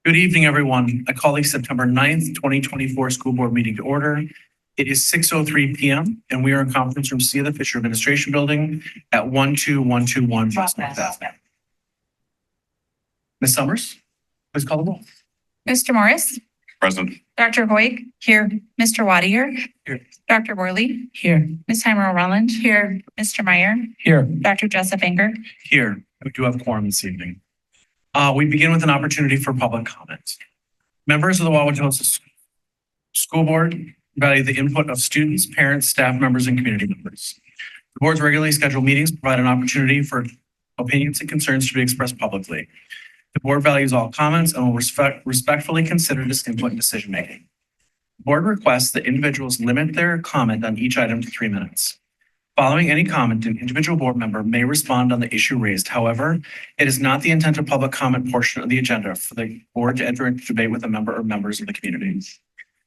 Good evening, everyone. I call the September 9th, 2024 school board meeting to order. It is 6:03 p.m. and we are in conference room C of the Fisher Administration Building at 12121 West North Avenue. Ms. Summers, please call the roll. Mr. Morris. Present. Dr. Hoyk. Here. Mr. Wadier. Here. Dr. Worley. Here. Ms. Heimer-Rolland. Here. Mr. Meyer. Here. Dr. Jessup Anger. Here. We do have quorum this evening. We begin with an opportunity for public comment. Members of the Wauwatosa School Board value the input of students, parents, staff members, and community members. The board's regularly scheduled meetings provide an opportunity for opinions and concerns to be expressed publicly. The board values all comments and will respectfully consider this input in decision-making. The board requests that individuals limit their comment on each item to 3 minutes. Following any comment, an individual board member may respond on the issue raised. However, it is not the intent of public comment portion of the agenda for the board to enter into debate with a member or members of the community.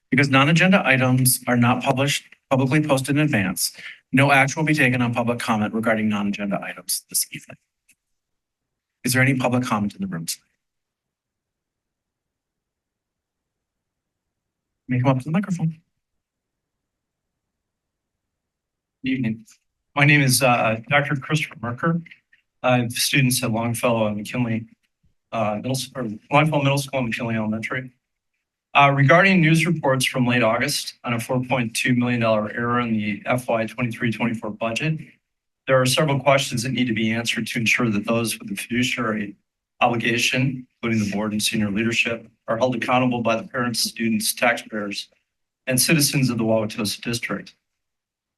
Because non-agenda items are not publicly posted in advance, no action will be taken on public comment regarding non-agenda items this evening. Is there any public comment in the room tonight? You may come up to the microphone. Good evening. My name is Dr. Christopher Merker. I have students at Longfellow and McKinley Longfellow Middle School and McKinley Elementary. Regarding news reports from late August on a $4.2 million error in the FY 23-24 budget, there are several questions that need to be answered to ensure that those with the fiduciary obligation, including the board and senior leadership, are held accountable by the parents, students, taxpayers, and citizens of the Wauwatosa District.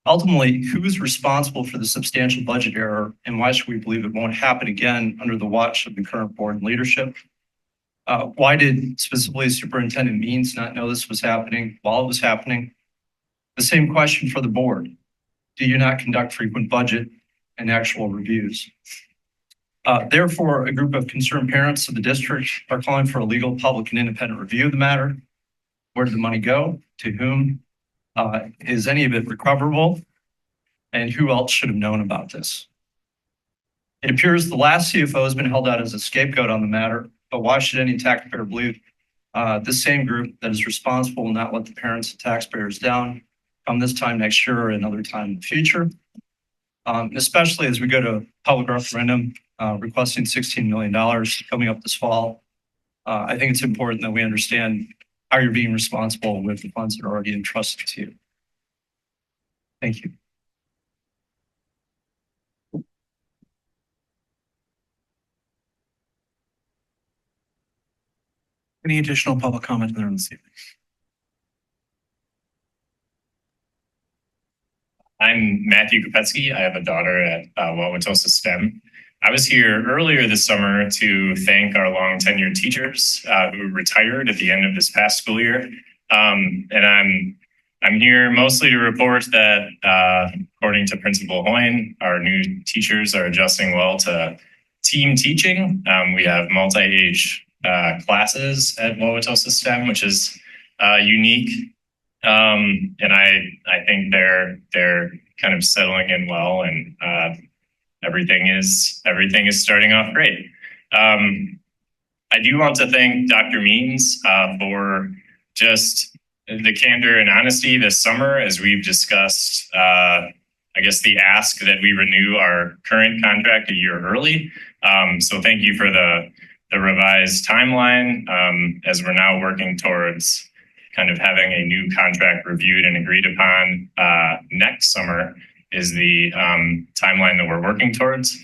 Ultimately, who is responsible for the substantial budget error, and why should we believe it won't happen again under the watch of the current board and leadership? Why did specifically Superintendent Means not know this was happening while it was happening? The same question for the board. Do you not conduct frequent budget and actual reviews? Therefore, a group of concerned parents of the district are calling for a legal, public, and independent review of the matter. Where did the money go? To whom? Is any of it recoverable? And who else should have known about this? It appears the last CFO has been held out as a scapegoat on the matter, but why should any taxpayer believe this same group that is responsible will not let the parents and taxpayers down come this time next year or another time in the future? Especially as we go to public referendum requesting $16 million coming up this fall. I think it's important that we understand how you're being responsible with the funds that are already entrusted to you. Thank you. Any additional public comment in the room this evening? I'm Matthew Kopetsky. I have a daughter at Wauwatosa STEM. I was here earlier this summer to thank our long tenured teachers who retired at the end of this past school year. And I'm here mostly to report that according to Principal Hoyne, our new teachers are adjusting well to team teaching. We have multi-age classes at Wauwatosa STEM, which is unique. And I think they're kind of settling in well, and everything is starting off great. I do want to thank Dr. Means for just the candor and honesty this summer as we've discussed, I guess, the ask that we renew our current contract a year early. So thank you for the revised timeline as we're now working towards kind of having a new contract reviewed and agreed upon next summer is the timeline that we're working towards.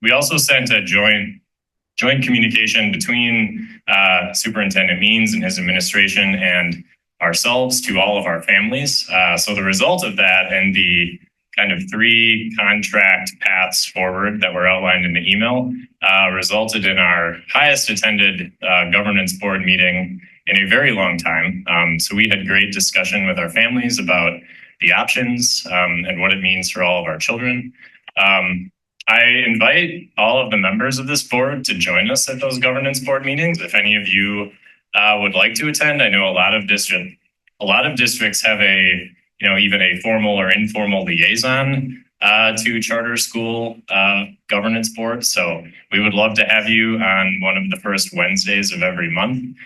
We also sent a joint communication between Superintendent Means and his administration and ourselves to all of our families. So the result of that and the kind of 3 contract paths forward that were outlined in the email resulted in our highest attended governance board meeting in a very long time. So we had great discussion with our families about the options and what it means for all of our children. I invite all of the members of this board to join us at those governance board meetings. If any of you would like to attend, I know a lot of districts have even a formal or informal liaison to charter school governance board. So we would love to have you on one of the first Wednesdays of every month.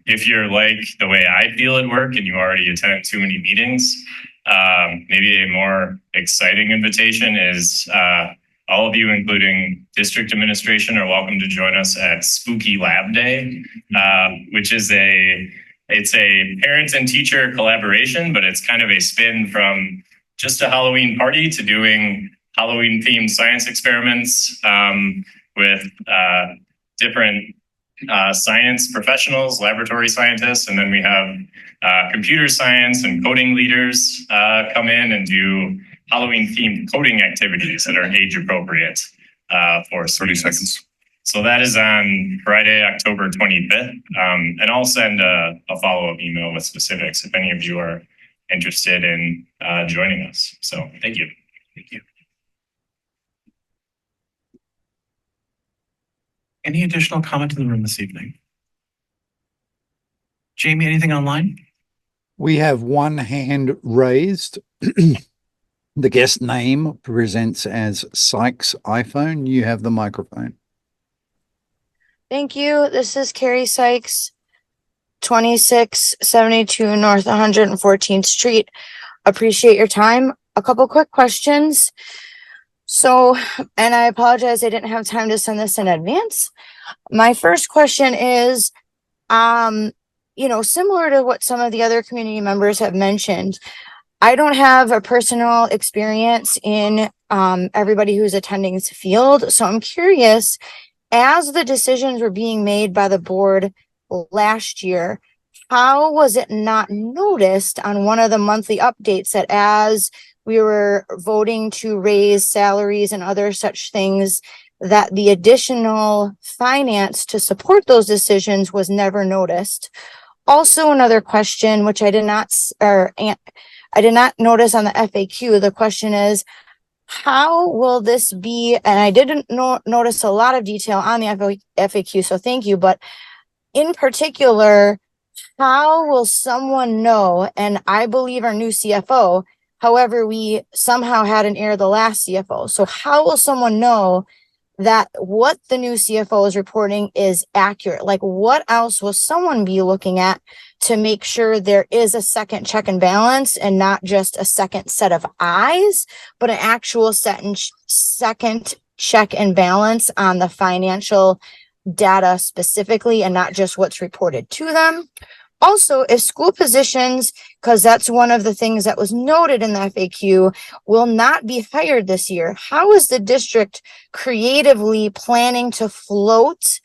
If you're like the way I feel at work and you already attend too many meetings, maybe a more exciting invitation is all of you, including district administration, are welcome to join us at Spooky Lab Day, which is it's a parent and teacher collaboration, but it's kind of a spin from just a Halloween party to doing Halloween themed science experiments with different science professionals, laboratory scientists, and then we have computer science and coding leaders come in and do Halloween themed coding activities that are age appropriate for 30 seconds. So that is on Friday, October 25th. And I'll send a follow-up email with specifics if any of you are interested in joining us. So thank you. Thank you. Any additional comment in the room this evening? Jamie, anything online? We have one hand raised. The guest name presents as Sykes iPhone. You have the microphone. Thank you. This is Carrie Sykes, 2672 North 114th Street. Appreciate your time. A couple quick questions. So, and I apologize, I didn't have time to send this in advance. My first question is, similar to what some of the other community members have mentioned, I don't have a personal experience in everybody who's attending this field. So I'm curious, as the decisions were being made by the board last year, how was it not noticed on one of the monthly updates that as we were voting to raise salaries and other such things, that the additional finance to support those decisions was never noticed? Also, another question, which I did not notice on the FAQ. The question is, how will this be? And I didn't notice a lot of detail on the FAQ, so thank you. But in particular, how will someone know? And I believe our new CFO, however, we somehow had an error the last CFO. So how will someone know that what the new CFO is reporting is accurate? Like, what else will someone be looking at to make sure there is a second check and balance and not just a second set of eyes, but an actual second check and balance on the financial data specifically and not just what's reported to them? Also, if school positions, because that's one of the things that was noted in the FAQ, will not be hired this year, how is the district creatively planning to float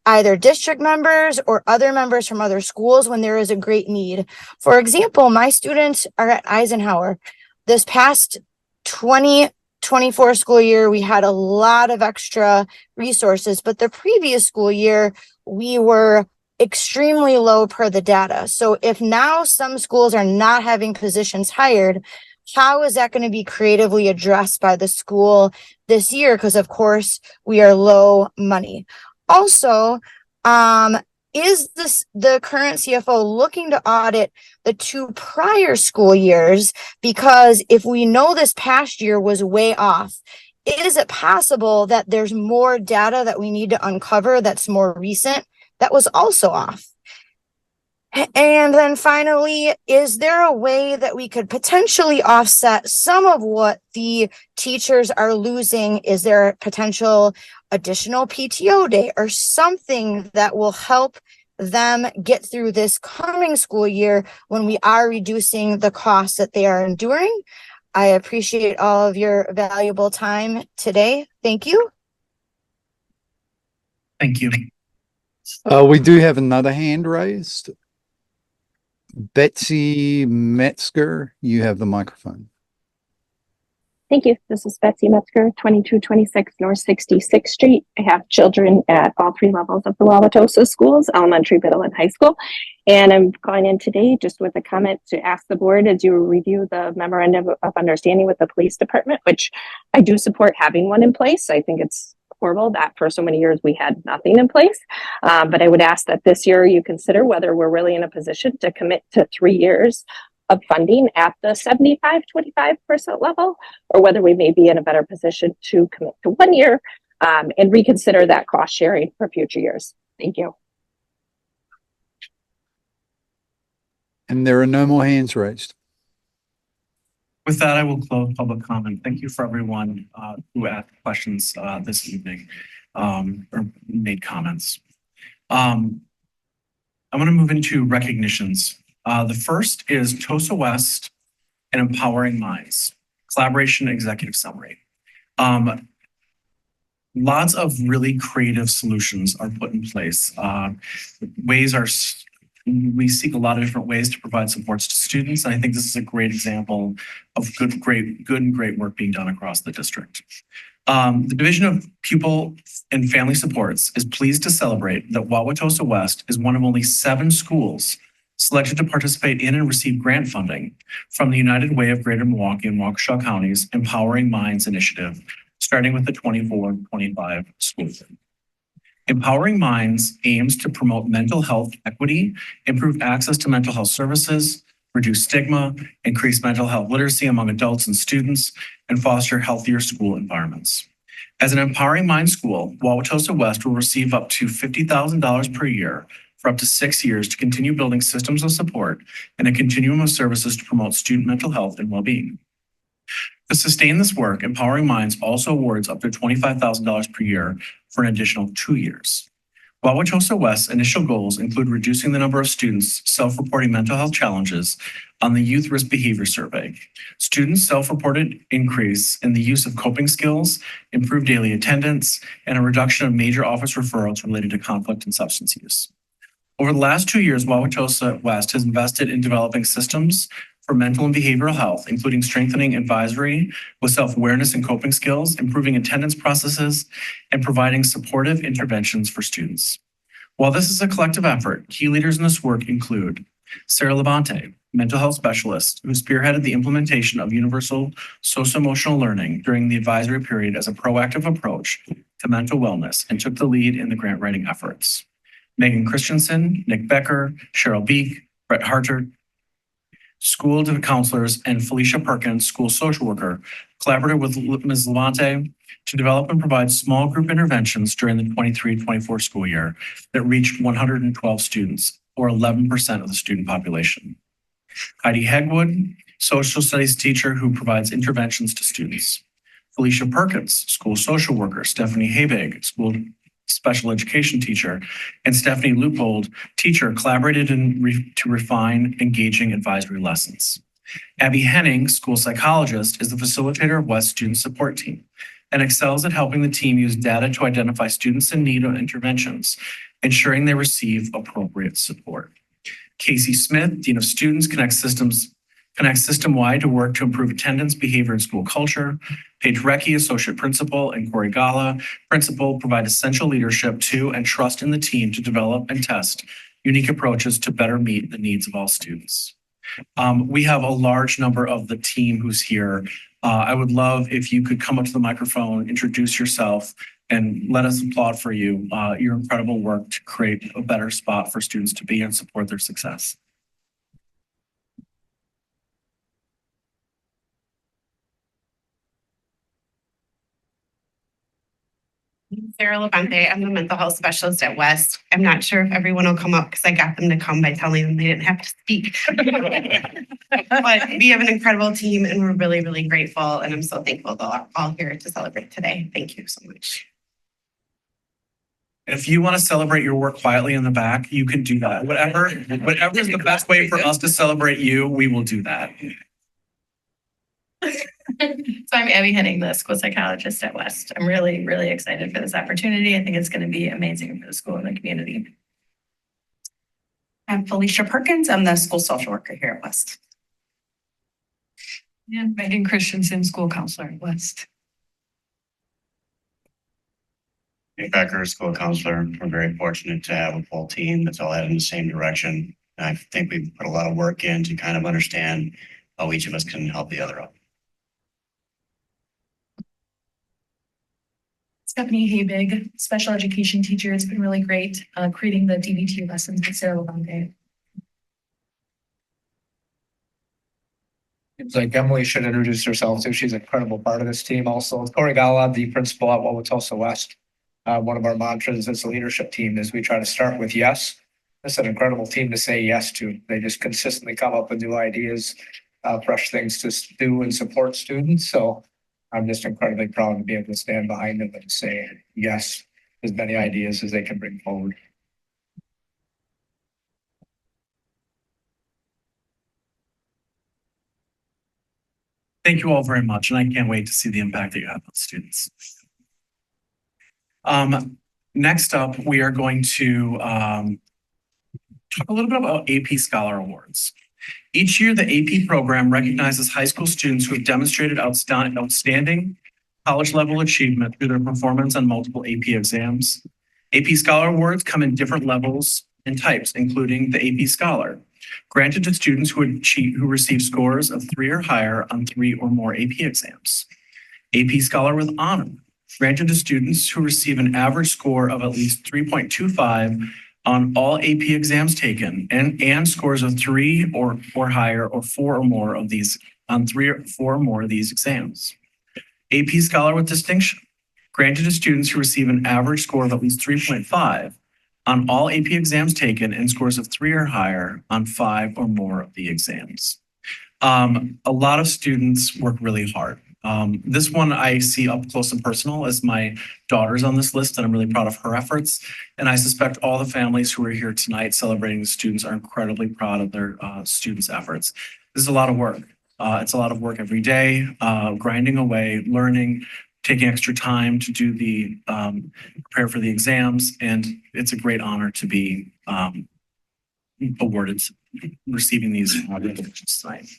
either district members or other members from other schools when there is a great need? For example, my students are at Eisenhower. This past 2024 school year, we had a lot of extra resources, but the previous school year, we were extremely low per the data. So if now some schools are not having positions hired, how is that going to be creatively addressed by the school this year? Because of course we are low money. Also, is the current CFO looking to audit the 2 prior school years? Because if we know this past year was way off, is it possible that there's more data that we need to uncover that's more recent that was also off? And then finally, is there a way that we could potentially offset some of what the teachers are losing? Is there a potential additional PTO day or something that will help them get through this coming school year when we are reducing the costs that they are enduring? I appreciate all of your valuable time today. Thank you. Thank you. We do have another hand raised. Betsy Metzger, you have the microphone. Thank you. This is Betsy Metzger, 2226 North 66th Street. I have children at all 3 levels of the Wauwatosa schools, elementary, middle, and high school. And I'm calling in today just with a comment to ask the board as you review the memorandum of understanding with the police department, which I do support having one in place. I think it's horrible that for so many years we had nothing in place. But I would ask that this year you consider whether we're really in a position to commit to 3 years of funding at the 75-25% level, or whether we may be in a better position to commit to 1 year and reconsider that cost sharing for future years. Thank you. And there are no more hands raised. With that, I will close public comment. Thank you for everyone who asked questions this evening or made comments. I'm going to move into recognitions. The first is TOSA West and Empowering Minds, Collaboration Executive Summary. Lots of really creative solutions are put in place. We seek a lot of different ways to provide supports to students. And I think this is a great example of good and great work being done across the district. The Division of Pupil and Family Supports is pleased to celebrate that Wauwatosa West is one of only 7 schools selected to participate in and receive grant funding from the United Way of Greater Milwaukee and Waukesha Counties Empowering Minds Initiative, starting with the 24-25 school year. Empowering Minds aims to promote mental health equity, improve access to mental health services, reduce stigma, increase mental health literacy among adults and students, and foster healthier school environments. As an Empowering Minds school, Wauwatosa West will receive up to $50,000 per year for up to 6 years to continue building systems of support and a continuum of services to promote student mental health and well-being. To sustain this work, Empowering Minds also awards up to $25,000 per year for an additional 2 years. Wauwatosa West's initial goals include reducing the number of students self-reporting mental health challenges on the Youth Risk Behavior Survey. Students self-reported increase in the use of coping skills, improved daily attendance, and a reduction of major office referrals related to conflict and substance use. Over the last 2 years, Wauwatosa West has invested in developing systems for mental and behavioral health, including strengthening advisory with self-awareness and coping skills, improving attendance processes, and providing supportive interventions for students. While this is a collective effort, key leaders in this work include Sarah Levante, mental health specialist, who spearheaded the implementation of universal socio-emotional learning during the advisory period as a proactive approach to mental wellness and took the lead in the grant writing efforts. Megan Christensen, Nick Becker, Cheryl Beek, Brett Harter, school counselors, and Felicia Perkins, school social worker, collaborated with Ms. Levante to develop and provide small group interventions during the 23-24 school year that reached 112 students, or 11% of the student population. Heidi Hegwood, social studies teacher who provides interventions to students. Felicia Perkins, school social worker. Stephanie Habig, school special education teacher, and Stephanie Leupold, teacher, collaborated to refine engaging advisory lessons. Abby Henning, school psychologist, is the facilitator of West Student Support Team and excels at helping the team use data to identify students in need of interventions, ensuring they receive appropriate support. Casey Smith, Dean of Students, connects system-wide to work to improve attendance, behavior, and school culture. Paige Recke, Associate Principal, and Corey Gala, Principal, provide essential leadership to and trust in the team to develop and test unique approaches to better meet the needs of all students. We have a large number of the team who's here. I would love if you could come up to the microphone, introduce yourself, and let us applaud for you, your incredible work to create a better spot for students to be and support their success. Sarah Levante. I'm the mental health specialist at West. I'm not sure if everyone will come up because I got them to come by telling them they didn't have to speak. But we have an incredible team and we're really, really grateful. And I'm so thankful they're all here to celebrate today. Thank you so much. If you want to celebrate your work quietly in the back, you can do that. Whatever is the best way for us to celebrate you, we will do that. So I'm Abby Henning, the school psychologist at West. I'm really, really excited for this opportunity. I think it's going to be amazing for the school and the community. I'm Felicia Perkins. I'm the school social worker here at West. And Megan Christensen, school counselor at West. Nick Becker, school counselor. We're very fortunate to have a full team that's all headed in the same direction. And I think we've put a lot of work in to kind of understand how each of us can help the other out. Stephanie Habig, special education teacher. It's been really great creating the DBT lessons with Sarah Levante. It's like Emily should introduce herself too. She's an incredible part of this team also. Corey Gala, the principal at Wauwatosa West. One of our mantras as a leadership team is we try to start with yes. It's an incredible team to say yes to. They just consistently come up with new ideas, fresh things to do and support students. So I'm just incredibly proud to be able to stand behind them and say yes, as many ideas as they can bring forward. Thank you all very much, and I can't wait to see the impact that you have on students. Next up, we are going to talk a little bit about AP Scholar Awards. Each year, the AP program recognizes high school students who have demonstrated outstanding college-level achievement through their performance on multiple AP exams. AP Scholar Awards come in different levels and types, including the AP Scholar, granted to students who receive scores of 3 or higher on 3 or more AP exams. AP Scholar with Honor, granted to students who receive an average score of at least 3.25 on all AP exams taken and scores of 3 or higher or 4 or more of these on 3 or 4 or more of these exams. AP Scholar with Distinction, granted to students who receive an average score of at least 3.5 on all AP exams taken and scores of 3 or higher on 5 or more of the exams. A lot of students work really hard. This one I see up close and personal as my daughter's on this list, and I'm really proud of her efforts. And I suspect all the families who are here tonight celebrating the students are incredibly proud of their students' efforts. This is a lot of work. It's a lot of work every day, grinding away, learning, taking extra time to do the prepare for the exams, and it's a great honor to be awarded, receiving these recognitions tonight.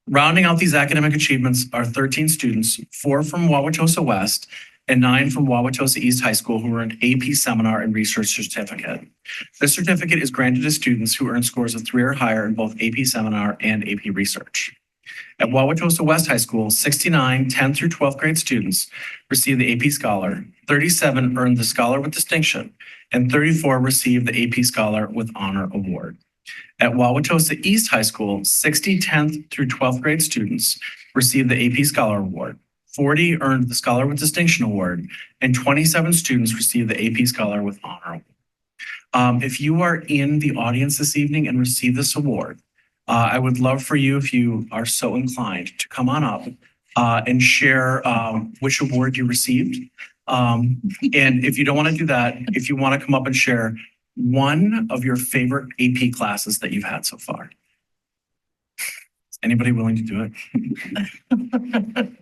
Rounding out these academic achievements are 13 students, 4 from Wauwatosa West and 9 from Wauwatosa East High School who earned AP Seminar and Research Certificate. This certificate is granted to students who earn scores of 3 or higher in both AP Seminar and AP Research. At Wauwatosa West High School, 69 10th through 12th grade students received the AP Scholar, 37 earned the Scholar with Distinction, and 34 received the AP Scholar with Honor Award. At Wauwatosa East High School, 60 10th through 12th grade students received the AP Scholar Award, 40 earned the Scholar with Distinction Award, and 27 students received the AP Scholar with Honor Award. If you are in the audience this evening and receive this award, I would love for you, if you are so inclined, to come on up and share which award you received. And if you don't want to do that, if you want to come up and share one of your favorite AP classes that you've had so far. Is anybody willing to do it?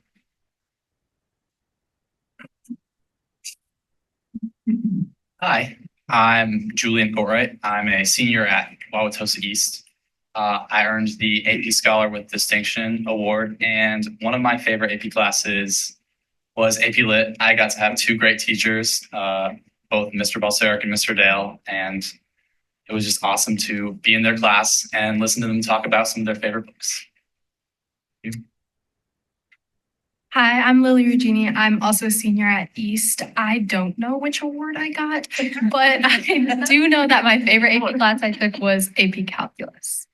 Hi, I'm Julian Gorright. I'm a senior at Wauwatosa East. I earned the AP Scholar with Distinction Award, and one of my favorite AP classes was AP Lit. I got to have 2 great teachers, both Mr. Balseric and Mr. Dale, and it was just awesome to be in their class and listen to them talk about some of their favorite books. Hi, I'm Lily Regini. I'm also a senior at East. I don't know which award I got, but I do know that my favorite AP class I took was AP Calculus.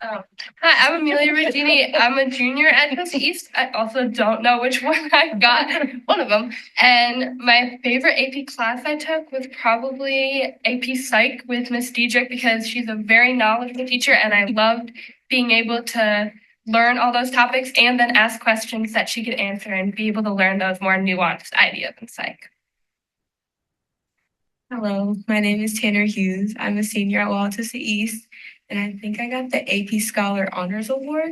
Hi, I'm Amelia Regini. I'm a junior at West East. I also don't know which one I got, one of them. And my favorite AP class I took was probably AP Psych with Miss Diedrich because she's a very knowledgeable teacher and I loved being able to learn all those topics and then ask questions that she could answer and be able to learn those more nuanced ideas in Psych. Hello, my name is Tanner Hughes. I'm a senior at Wauwatosa East, and I think I got the AP Scholar Honors Award.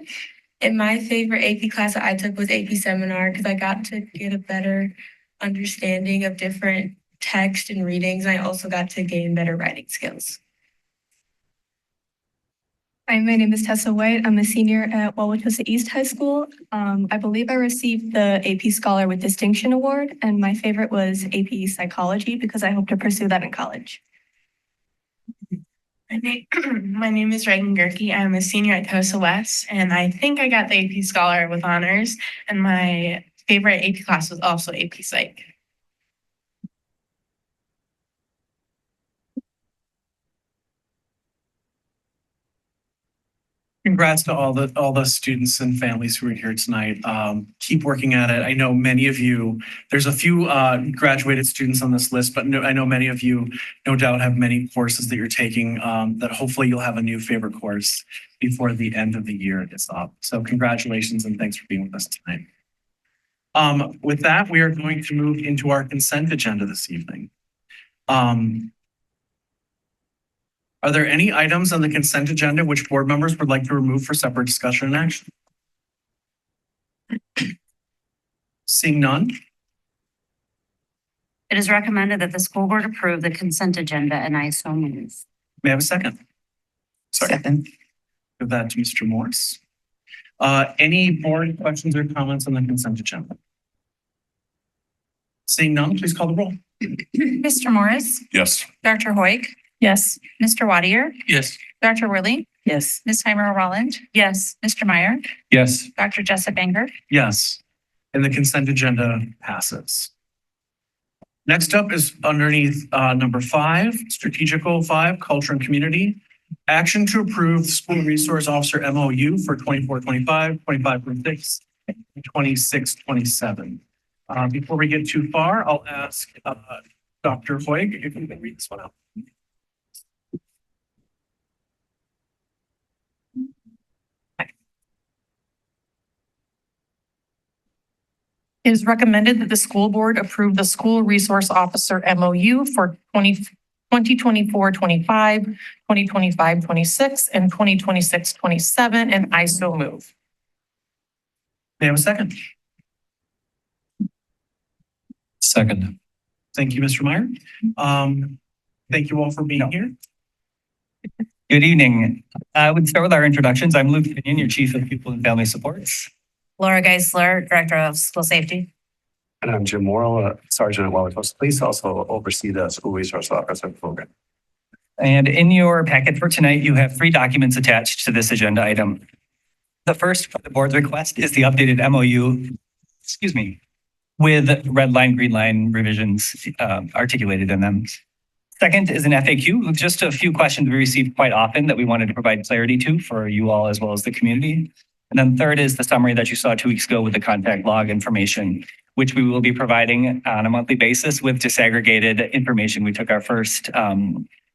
And my favorite AP class that I took was AP Seminar because I got to get a better understanding of different text and readings. And I also got to gain better writing skills. Hi, my name is Tessa White. I'm a senior at Wauwatosa East High School. I believe I received the AP Scholar with Distinction Award, and my favorite was AP Psychology because I hope to pursue that in college. My name is Reagan Gerke. I'm a senior at Tosa West, and I think I got the AP Scholar with honors, and my favorite AP class was also AP Psych. Congrats to all the students and families who are here tonight. Keep working at it. I know many of you, there's a few graduated students on this list, but I know many of you no doubt have many courses that you're taking that hopefully you'll have a new favorite course before the end of the year is up. So congratulations and thanks for being with us tonight. With that, we are going to move into our consent agenda this evening. Are there any items on the consent agenda which board members would like to remove for separate discussion and action? Seeing none, It is recommended that the school board approve the consent agenda and I so move. may I have a second? Second. Give that to Mr. Morris. Any board questions or comments on the consent agenda? Seeing none, please call the roll. Mr. Morris, Yes. Dr. Hoig, Yes. Mr. Wadier, Yes. Dr. Worley, Yes. Ms. Heimer Roland, yes, Mr. Meyer, Yes. Dr. Jessup Banger. Yes, and the consent agenda passes. Next up is underneath number 5, strategic goal 5, culture and community. Action to approve school resource officer MOU for 24-25, 25-26, and 26-27. Before we get too far, I'll ask Dr. Hoig if you can read this one out. It is recommended that the school board approve the school resource officer MOU for 2024-25, 2025-26, and 2026-27, and I so move. May I have a second? Second. Thank you, Mr. Meyer. Thank you all for being here. Good evening. I would start with our introductions. I'm Luke Pinion, your Chief of Pupil and Family Supports. Laura Geisler, Director of School Safety. And I'm Jim Morrill, Sergeant at Wauwatosa Police, also oversee the school resource officer program. And in your packet for tonight, you have 3 documents attached to this agenda item. The first, for the board's request, is the updated MOU, with red line, green line revisions articulated in them. Second is an FAQ with just a few questions we receive quite often that we wanted to provide clarity to for you all as well as the community. And then third is the summary that you saw 2 weeks ago with the contact log information, which we will be providing on a monthly basis with disaggregated information. We took our first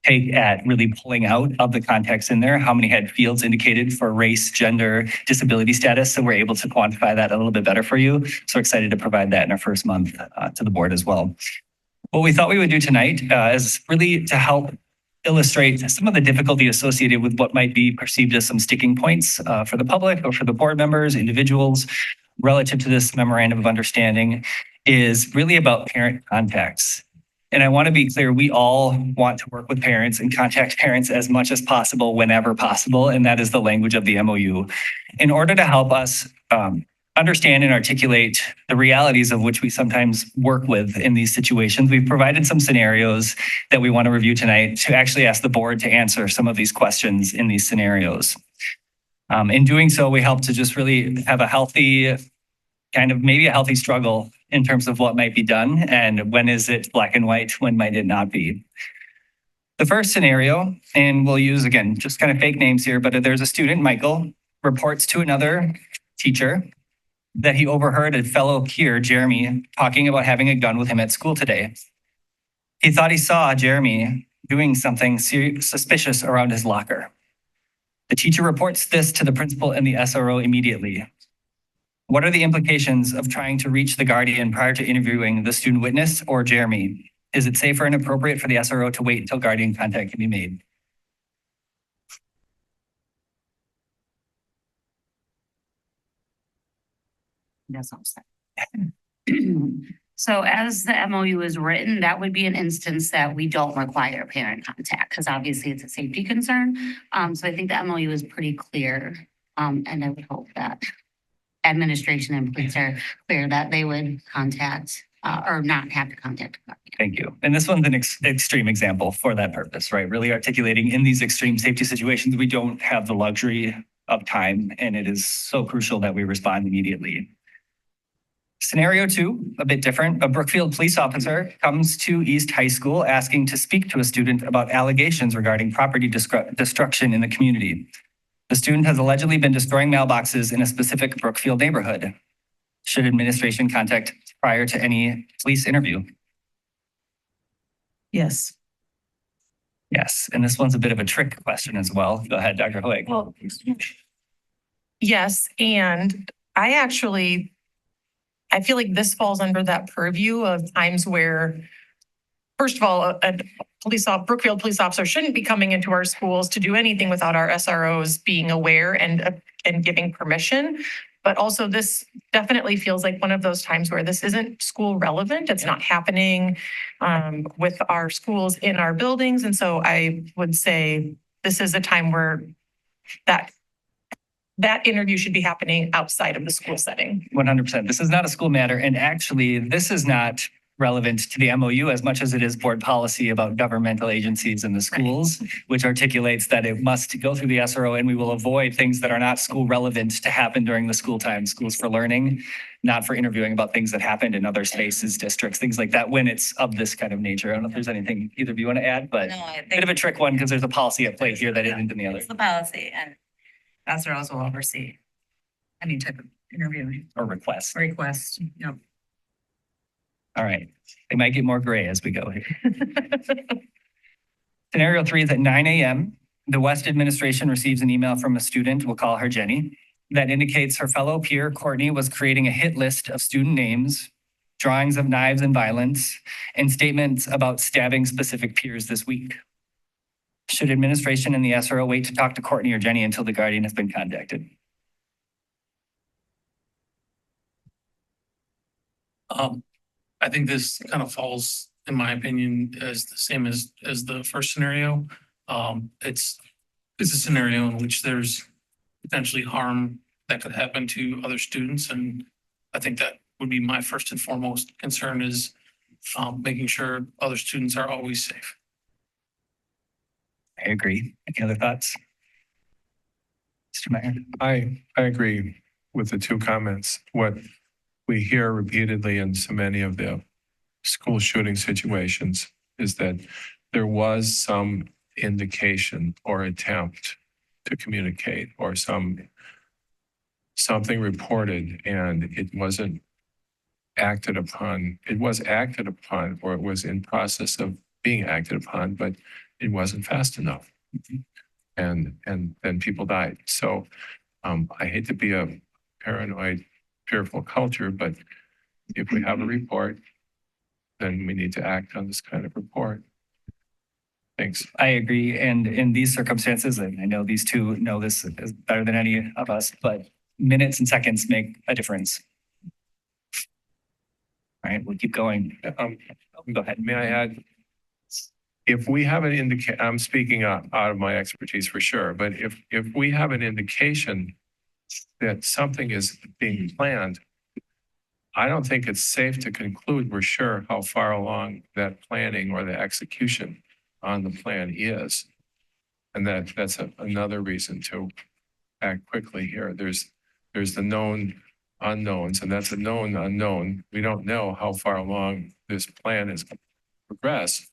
take at really pulling out of the context in there, how many had fields indicated for race, gender, disability status. So we're able to quantify that a little bit better for you. So excited to provide that in our first month to the board as well. What we thought we would do tonight is really to help illustrate some of the difficulty associated with what might be perceived as some sticking points for the public or for the board members, individuals, relative to this memorandum of understanding is really about parent contacts. And I want to be clear, we all want to work with parents and contact parents as much as possible, whenever possible. And that is the language of the MOU. In order to help us understand and articulate the realities of which we sometimes work with in these situations, we've provided some scenarios that we want to review tonight to actually ask the board to answer some of these questions in these scenarios. In doing so, we help to just really have a healthy, maybe a healthy struggle in terms of what might be done and when is it black and white, when might it not be. The first scenario, and we'll use, again, just kind of fake names here, but there's a student, Michael, reports to another teacher that he overheard a fellow peer, Jeremy, talking about having a gun with him at school today. He thought he saw Jeremy doing something suspicious around his locker. The teacher reports this to the principal and the SRO immediately. What are the implications of trying to reach the guardian prior to interviewing the student witness or Jeremy? Is it safer and appropriate for the SRO to wait until guardian contact can be made? That's all set. So as the MOU is written, that would be an instance that we don't require parent contact because obviously it's a safety concern. So I think the MOU is pretty clear. And I would hope that administration and police are clear that they would contact or not have to contact. Thank you. And this one's an extreme example for that purpose, right? Really articulating in these extreme safety situations, we don't have the luxury of time, and it is so crucial that we respond immediately. Scenario 2, a bit different. A Brookfield police officer comes to East High School asking to speak to a student about allegations regarding property destruction in the community. The student has allegedly been destroying mailboxes in a specific Brookfield neighborhood. Should administration contact prior to any police interview? Yes. Yes, and this one's a bit of a trick question as well. Go ahead, Dr. Hoig. Well, yes, and I feel like this falls under that purview of times where, first of all, a Brookfield police officer shouldn't be coming into our schools to do anything without our SROs being aware and giving permission. But also this definitely feels like one of those times where this isn't school relevant. It's not happening with our schools in our buildings. And so I would say this is a time where that interview should be happening outside of the school setting. 100%. This is not a school matter. And actually, this is not relevant to the MOU as much as it is board policy about governmental agencies in the schools, which articulates that it must go through the SRO and we will avoid things that are not school relevant to happen during the school time, schools for learning, not for interviewing about things that happened in other spaces, districts, things like that, when it's of this kind of nature. I don't know if there's anything either of you want to add, but bit of a trick one because there's a policy at play here that isn't in the other. It's the policy, and SROs will oversee any type of interviewing Or request. request. Yep. All right. They might get more gray as we go here. Scenario 3 is at 9 a.m. The West administration receives an email from a student, we'll call her Jenny, that indicates her fellow peer, Courtney, was creating a hit list of student names, drawings of knives and violence, and statements about stabbing specific peers this week. Should administration and the SRO wait to talk to Courtney or Jenny until the guardian has been contacted? I think this kind of falls, in my opinion, as the same as the first scenario. It's a scenario in which there's potentially harm that could happen to other students, and I think that would be my first and foremost concern is making sure other students are always safe. I agree. Any other thoughts? Mr. Mayor? I agree with the two comments. What we hear repeatedly in so many of the school shooting situations is that there was some indication or attempt to communicate or something reported and it wasn't acted upon. It was acted upon or it was in process of being acted upon, but it wasn't fast enough. And then people died. So I hate to be a paranoid, fearful culture, but if we have a report, then we need to act on this kind of report. Thanks. I agree. And in these circumstances, and I know these two know this is better than any of us, but minutes and seconds make a difference. All right, we'll keep going. Go ahead. May I add? If we have an indication, I'm speaking out of my expertise for sure, but if we have an indication that something is being planned, I don't think it's safe to conclude we're sure how far along that planning or the execution on the plan is. And that's another reason to act quickly here. There's the known unknowns, and that's a known unknown. We don't know how far along this plan has progressed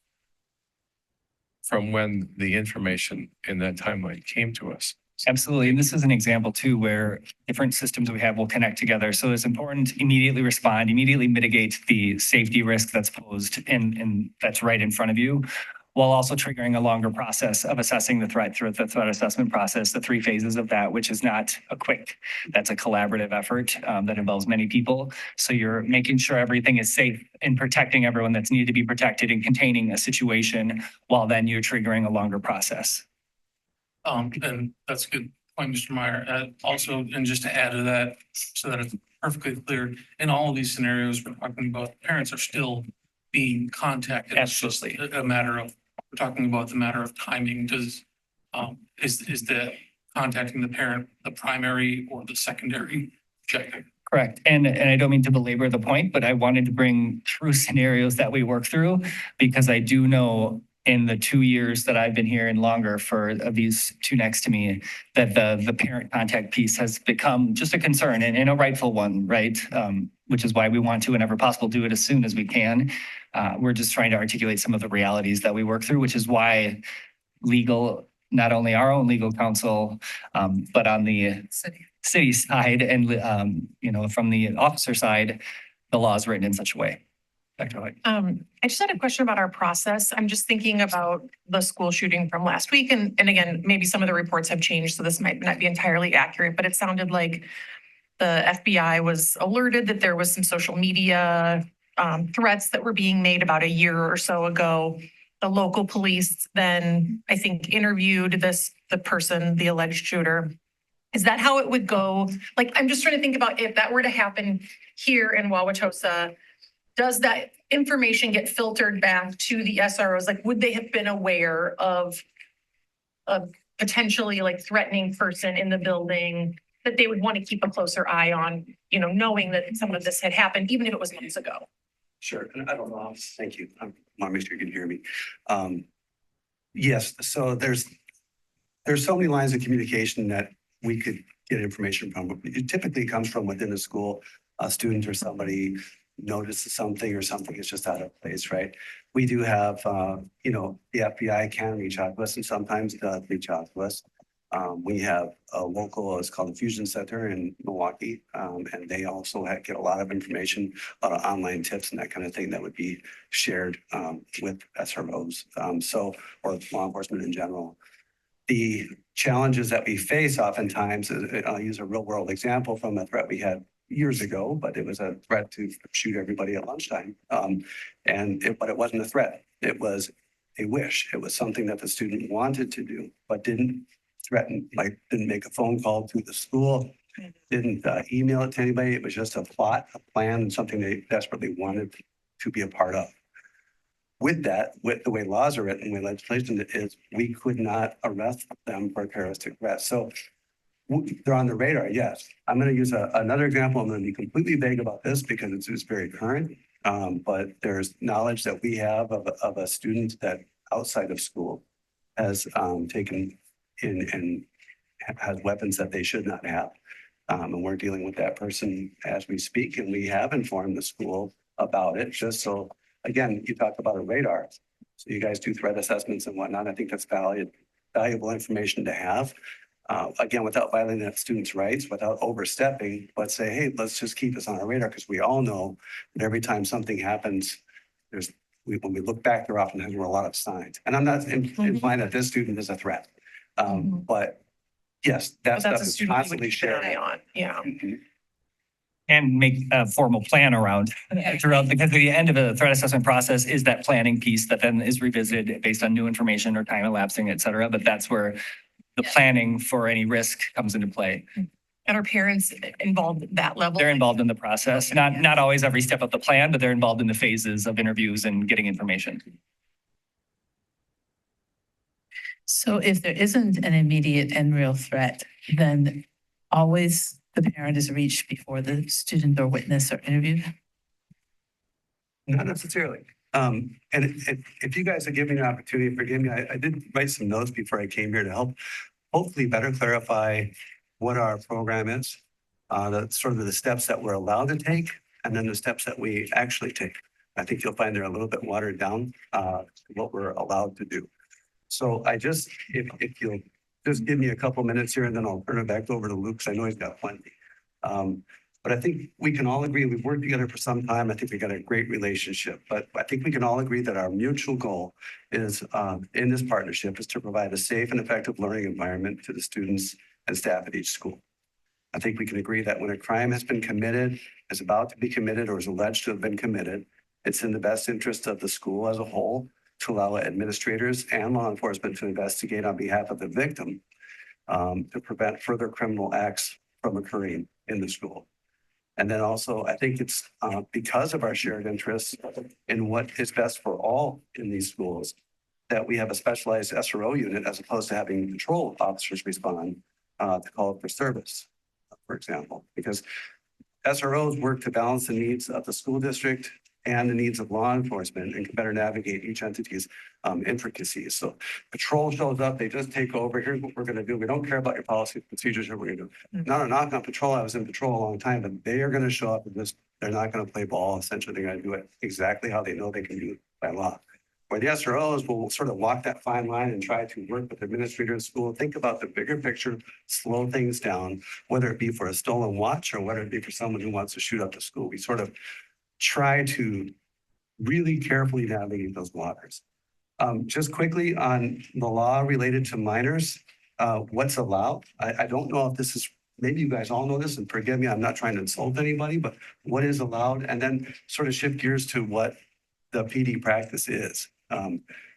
from when the information in that timeline came to us. Absolutely. And this is an example too, where different systems we have will connect together. So it's important to immediately respond, immediately mitigate the safety risk that's posed and that's right in front of you, while also triggering a longer process of assessing the threat through the threat assessment process, the 3 phases of that, which is not that's a collaborative effort that involves many people. So you're making sure everything is safe and protecting everyone that's needed to be protected and containing a situation while then you're triggering a longer process. And that's a good point, Mr. Meyer. Also, and just to add to that, so that it's perfectly clear, in all of these scenarios, we're talking about parents are still being contacted. Absolutely. It's just a matter of, we're talking about the matter of timing. Does, is the contacting the parent the primary or the secondary objective? Correct. And I don't mean to belabor the point, but I wanted to bring true scenarios that we work through because I do know in the 2 years that I've been here and longer for these two next to me, that the parent contact piece has become just a concern and a rightful one, right? Which is why we want to, whenever possible, do it as soon as we can. We're just trying to articulate some of the realities that we work through, which is why legal not only our own legal counsel, but on the city side and, from the officer side, the law is written in such a way. Dr. White. I just had a question about our process. I'm just thinking about the school shooting from last week. And again, maybe some of the reports have changed, so this might not be entirely accurate, but it sounded like the FBI was alerted that there was some social media threats that were being made about a year or so ago. The local police then, I think, interviewed the person, the alleged shooter. Is that how it would go? Like, I'm just trying to think about if that were to happen here in Wauwatosa, does that information get filtered back to the SROs? Like, would they have been aware of a potentially like threatening person in the building that they would want to keep a closer eye on, knowing that some of this had happened, even if it was months ago? Sure. And I don't know. Thank you. I want to make sure you can hear me. Yes. So there's so many lines of communication that we could get information from. It typically comes from within the school. A student or somebody notices something or something is just out of place, right? We do have, the FBI can reach out to us and sometimes does reach out to us. We have a local, it's called the Fusion Center in Milwaukee, and they also get a lot of information, a lot of online tips and that kind of thing that would be shared with SROs, or law enforcement in general. The challenges that we face oftentimes, I'll use a real world example from a threat we had years ago, but it was a threat to shoot everybody at lunchtime. But it wasn't a threat. It was a wish. It was something that the student wanted to do, but didn't threaten, like didn't make a phone call to the school, didn't email it to anybody. It was just a plot, a plan, and something they desperately wanted to be a part of. With that, with the way laws are written, the way legislation is, we could not arrest them for a terroristic threat. So they're on the radar, yes. I'm going to use another example. I'm going to be completely vague about this because it's very current. But there's knowledge that we have of a student that outside of school has taken in and has weapons that they should not have. And we're dealing with that person as we speak. And we have informed the school about it. Just so, again, you talked about a radar. So you guys do threat assessments and whatnot. I think that's valuable information to have. Again, without violating that student's rights, without overstepping, but say, hey, let's just keep this on our radar because we all know that every time something happens, when we look back, there oftentimes were a lot of signs. And I'm not implying that this student is a threat, but yes, that stuff is constantly shared. Yeah. And make a formal plan around throughout, because the end of a threat assessment process is that planning piece that then is revisited based on new information or time elapsing, et cetera. But that's where the planning for any risk comes into play. And are parents involved at that level? They're involved in the process, not always every step of the plan, but they're involved in the phases of interviews and getting information. So if there isn't an immediate and real threat, then always the parent is reached before the student or witness are interviewed? Not necessarily. And if you guys are giving me an opportunity, forgive me, I did write some notes before I came here to help hopefully better clarify what our program is, the sort of the steps that we're allowed to take, and then the steps that we actually take. I think you'll find they're a little bit watered down, what we're allowed to do. So if you'll just give me a couple minutes here and then I'll turn it back over to Luke, because I know he's got plenty. But I think we can all agree, we've worked together for some time. I think we got a great relationship, but I think we can all agree that our mutual goal is in this partnership is to provide a safe and effective learning environment to the students and staff at each school. I think we can agree that when a crime has been committed, is about to be committed, or is alleged to have been committed, it's in the best interest of the school as a whole to allow administrators and law enforcement to investigate on behalf of the victim to prevent further criminal acts from occurring in the school. And then also, I think it's because of our shared interests in what is best for all in these schools, that we have a specialized SRO unit as opposed to having patrol officers respond to call for service, for example, because SROs work to balance the needs of the school district and the needs of law enforcement and can better navigate each entity's intricacies. So patrol shows up, they just take over. Here's what we're going to do. We don't care about your policy procedures. Here we're going to do. Not a knock on patrol. I was in patrol a long time, but they are going to show up and they're not going to play ball. Essentially, they're going to do it exactly how they know they can do it by law. where the SROs will sort of walk that fine line and try to work with the administrator in school, think about the bigger picture, slow things down, whether it be for a stolen watch or whether it be for someone who wants to shoot up the school. We sort of try to really carefully navigate those waters. Just quickly on the law related to minors, what's allowed. I don't know if this is, maybe you guys all know this, and forgive me, I'm not trying to insult anybody, but what is allowed, and then sort of shift gears to what the PD practice is.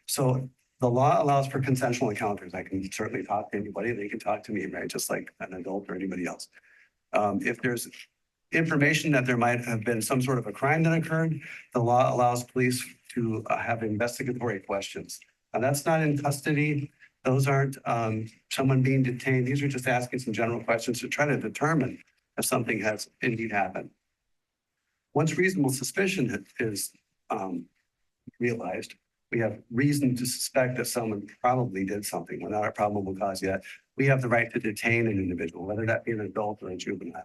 So the law allows for consensual encounters. I can certainly talk to anybody, they can talk to me, right? Just like an adult or anybody else. If there's information that there might have been some sort of a crime that occurred, the law allows police to have investigatory questions. And that's not in custody. Those aren't someone being detained. These are just asking some general questions to try to determine if something has indeed happened. Once reasonable suspicion is realized, we have reason to suspect that someone probably did something. We're not a probable cause yet. We have the right to detain an individual, whether that be an adult or a juvenile.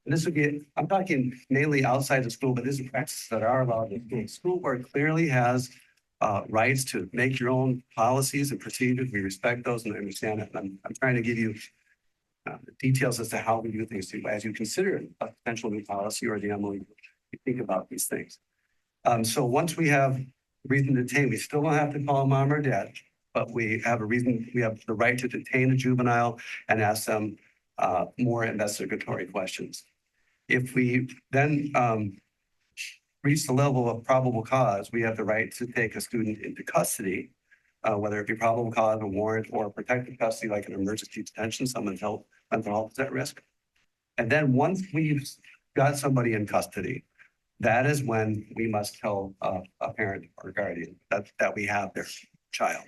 And this would be, I'm talking mainly outside the school, but these are practices that are allowed in the school. School board clearly has rights to make your own policies and procedures. We respect those and understand it. And I'm trying to give you details as to how we do things too, as you consider a potential new policy or the MOU, you think about these things. So once we have reason to detain, we still don't have to call mom or dad, but we have a reason, we have the right to detain a juvenile and ask them more investigatory questions. If we then reach the level of probable cause, we have the right to take a student into custody, whether it be probable cause, a warrant, or protective custody, like an emergency detention, someone's mental health is at risk. And then once we've got somebody in custody, that is when we must tell a parent or guardian that we have their child.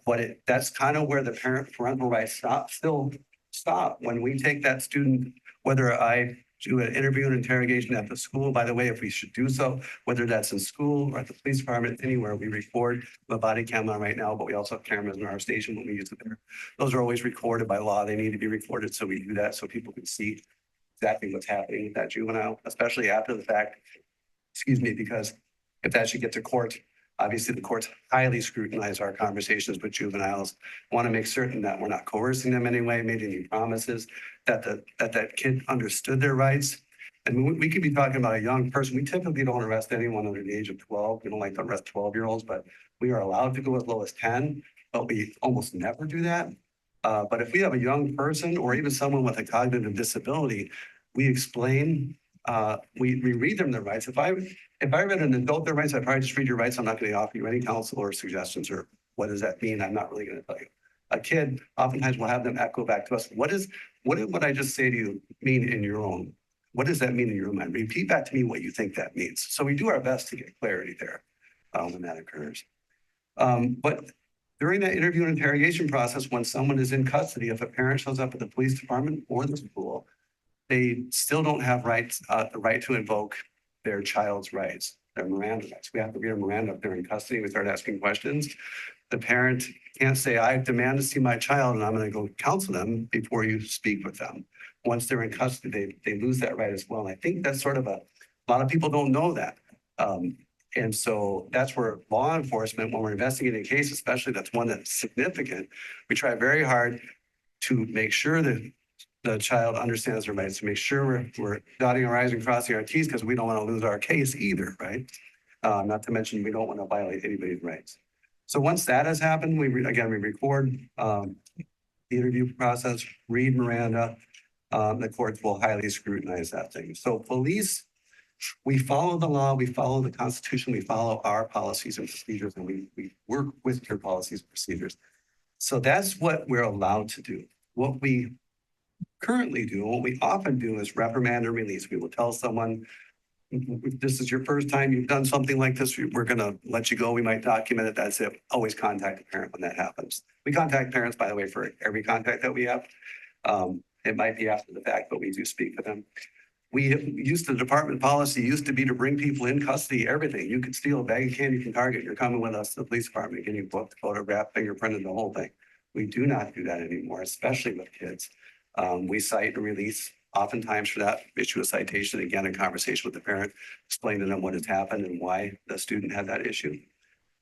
But that's kind of where the parental rights stop. When we take that student, whether I do an interview and interrogation at the school, by the way, if we should do so, whether that's in school or at the police department, anywhere, we record the body camera right now, but we also have cameras in our station when we use it there. Those are always recorded by law. They need to be recorded. So we do that so people can see exactly what's happening with that juvenile, especially after the fact, because if that should get to court, obviously the courts highly scrutinize our conversations with juveniles, want to make certain that we're not coercing them in any way, made any promises, that that kid understood their rights. And we could be talking about a young person. We typically don't arrest anyone under the age of 12. We don't like to arrest 12-year-olds, but we are allowed to go as low as 10, but we almost never do that. But if we have a young person or even someone with a cognitive disability, we explain, we read them their rights. If I read an adult their rights, I'd probably just read your rights. I'm not going to offer you any counsel or suggestions or what does that mean? I'm not really going to tell you. A kid, oftentimes we'll have them echo back to us. What did what I just say to you mean in your own? What does that mean in your mind? Repeat back to me what you think that means. So we do our best to get clarity there when that occurs. But during that interview and interrogation process, when someone is in custody, if a parent shows up at the police department or the school, they still don't have the right to invoke their child's rights, their Miranda rights. We have to read a Miranda if they're in custody. We start asking questions. The parent can't say, I demand to see my child and I'm going to go counsel them before you speak with them. Once they're in custody, they lose that right as well. And I think that's sort of a lot of people don't know that. And so that's where law enforcement, when we're investigating a case, especially that's one that's significant, we try very hard to make sure that the child understands their rights, to make sure we're dotting our I's and crossing our T's, because we don't want to lose our case either, right? Not to mention, we don't want to violate anybody's rights. So once that has happened, we record the interview process, read Miranda. The courts will highly scrutinize that thing. So police, we follow the law, we follow the Constitution, we follow our policies and procedures, and we work with your policies and procedures. So that's what we're allowed to do. What we currently do, what we often do is reprimand or release. We will tell someone, if this is your first time you've done something like this, we're going to let you go. We might document it. That's it. Always contact the parent when that happens. We contact parents, by the way, for every contact that we have. It might be after the fact, but we do speak to them. The department policy used to be to bring people in custody, everything. You could steal a bag of candy from Target. You're coming with us to the police department, getting booked, photographed, fingerprinted, the whole thing. We do not do that anymore, especially with kids. We cite and release oftentimes for that, issue a citation, again, in conversation with the parent, explain to them what has happened and why the student had that issue.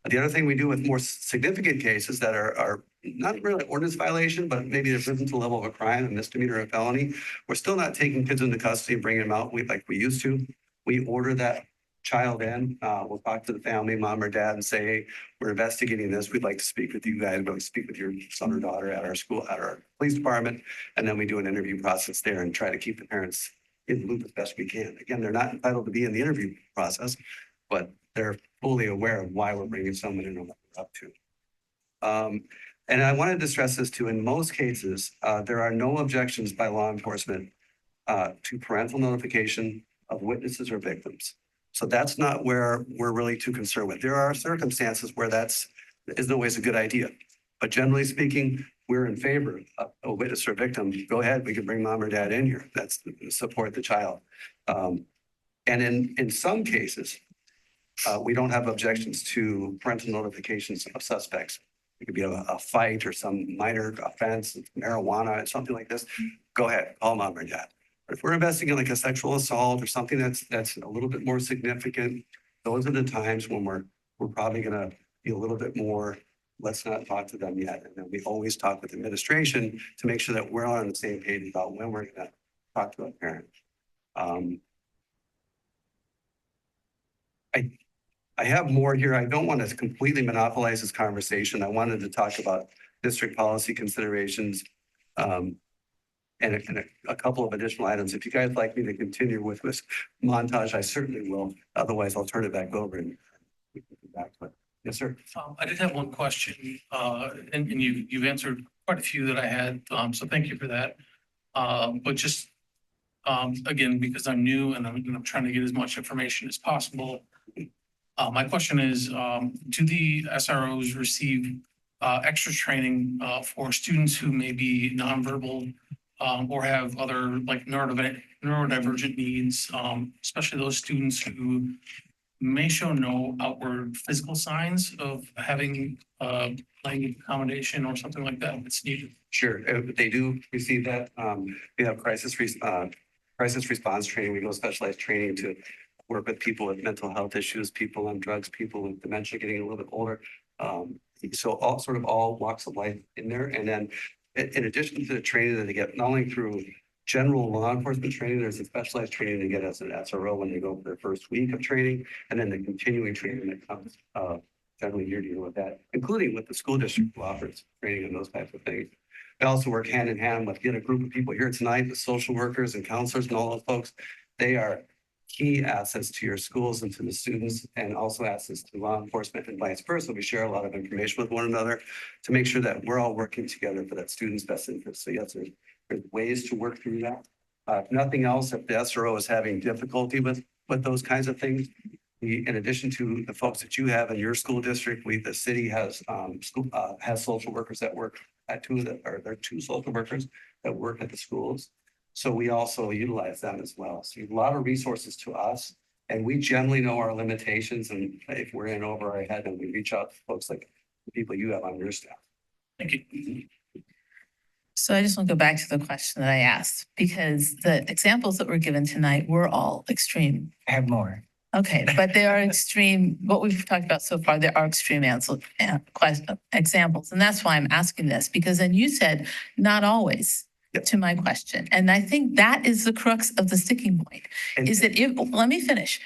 The other thing we do with more significant cases that are not really ordinance violation, but maybe they've risen to the level of a crime, a misdemeanor, or a felony, we're still not taking kids into custody and bringing them out like we used to. We order that child in. We'll talk to the family, mom or dad, and say, hey, we're investigating this. We'd like to speak with you guys. We'll speak with your son or daughter at our school, at our police department. And then we do an interview process there and try to keep the parents in the loop as best we can. Again, they're not entitled to be in the interview process, but they're fully aware of why we're bringing someone in and what we're up to. And I wanted to stress this too, in most cases, there are no objections by law enforcement to parental notification of witnesses or victims. So that's not where we're really too concerned with. There are circumstances where isn't always a good idea. But generally speaking, we're in favor of a witness or victim. Go ahead, we can bring mom or dad in here. That's support the child. And in some cases, we don't have objections to parental notifications of suspects. It could be a fight or some minor offense, marijuana, something like this. Go ahead, call mom or dad. But if we're investigating like a sexual assault or something that's a little bit more significant, those are the times when we're probably going to be a little bit more, let's not talk to them yet. And then we always talk with administration to make sure that we're on the same page about when we're going to talk to a parent. I have more here. I don't want to completely monopolize this conversation. I wanted to talk about district policy considerations and a couple of additional items. If you guys like me to continue with this montage, I certainly will. Otherwise, I'll turn it back over and we can come back to it. Yes, sir. I did have one question, and you've answered quite a few that I had, so thank you for that. But just again, because I'm new and I'm trying to get as much information as possible. My question is, do the SROs receive extra training for students who may be nonverbal or have other like neurodivergent needs, especially those students who may show no outward physical signs of having language accommodation or something like that that's needed? Sure, they do receive that. We have crisis response training. We go specialized training to work with people with mental health issues, people on drugs, people with dementia getting a little bit older. So all walks of life in there. And then in addition to the training that they get, not only through general law enforcement training, there's a specialized training they get as an SRO when they go for their first week of training, and then the continuing training that comes generally year to year with that, including with the school district who offers training and those types of things. They also work hand in hand with a group of people here tonight, the social workers and counselors and all those folks. They are key assets to your schools and to the students, and also assets to law enforcement and vice versa. We share a lot of information with one another to make sure that we're all working together for that student's best interest. So yes, there's ways to work through that. If nothing else, if the SRO is having difficulty with those kinds of things, in addition to the folks that you have in your school district, the city has social workers that work at there are two social workers that work at the schools. So we also utilize them as well. So a lot of resources to us, and we generally know our limitations. And if we're in over our head, and we reach out to folks like the people you have on your staff. Thank you. So I just want to go back to the question that I asked, because the examples that were given tonight were all extreme. I have more. Okay, but they are extreme, what we've talked about so far, there are extreme examples. And that's why I'm asking this, because then you said, not always. To my question. And I think that is the crux of the sticking point, is that let me finish.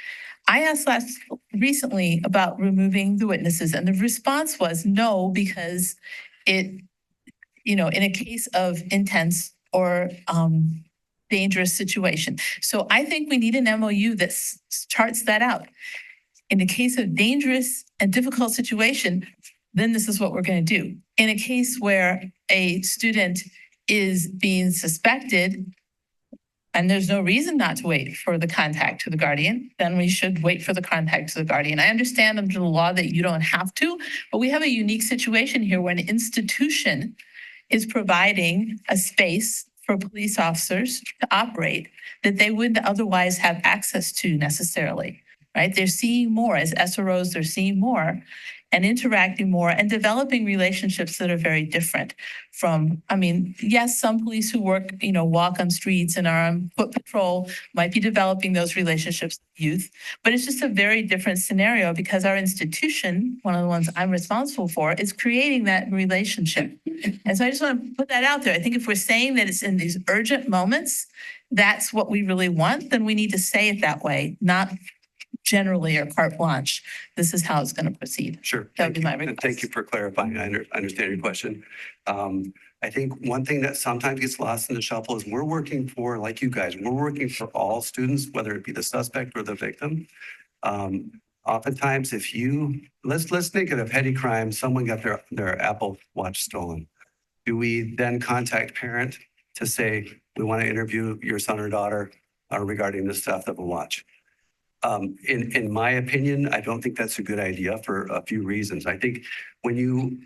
I asked recently about removing the witnesses, and the response was no, because in a case of intense or dangerous situation. So I think we need an MOU that charts that out. In the case of dangerous and difficult situation, then this is what we're going to do. In a case where a student is being suspected, and there's no reason not to wait for the contact to the guardian, then we should wait for the contact to the guardian. I understand under the law that you don't have to, but we have a unique situation here where an institution is providing a space for police officers to operate that they wouldn't otherwise have access to necessarily, right? They're seeing more as SROs, they're seeing more. and interacting more and developing relationships that are very different from, I mean, yes, some police who work, walk on streets and are on foot patrol might be developing those relationships with youth, but it's just a very different scenario because our institution, one of the ones I'm responsible for, is creating that relationship. And so I just want to put that out there. I think if we're saying that it's in these urgent moments, that's what we really want, then we need to say it that way, not generally or carte blanche. This is how it's going to proceed. Sure. That would be my And request. thank you for clarifying. I understand your question. I think one thing that sometimes gets lost in the shuffle is we're working for, like you guys, we're working for all students, whether it be the suspect or the victim. Oftentimes, if let's think of a petty crime, someone got their Apple Watch stolen. Do we then contact parent to say, we want to interview your son or daughter regarding the theft of a watch? In my opinion, I don't think that's a good idea for a few reasons. I think when you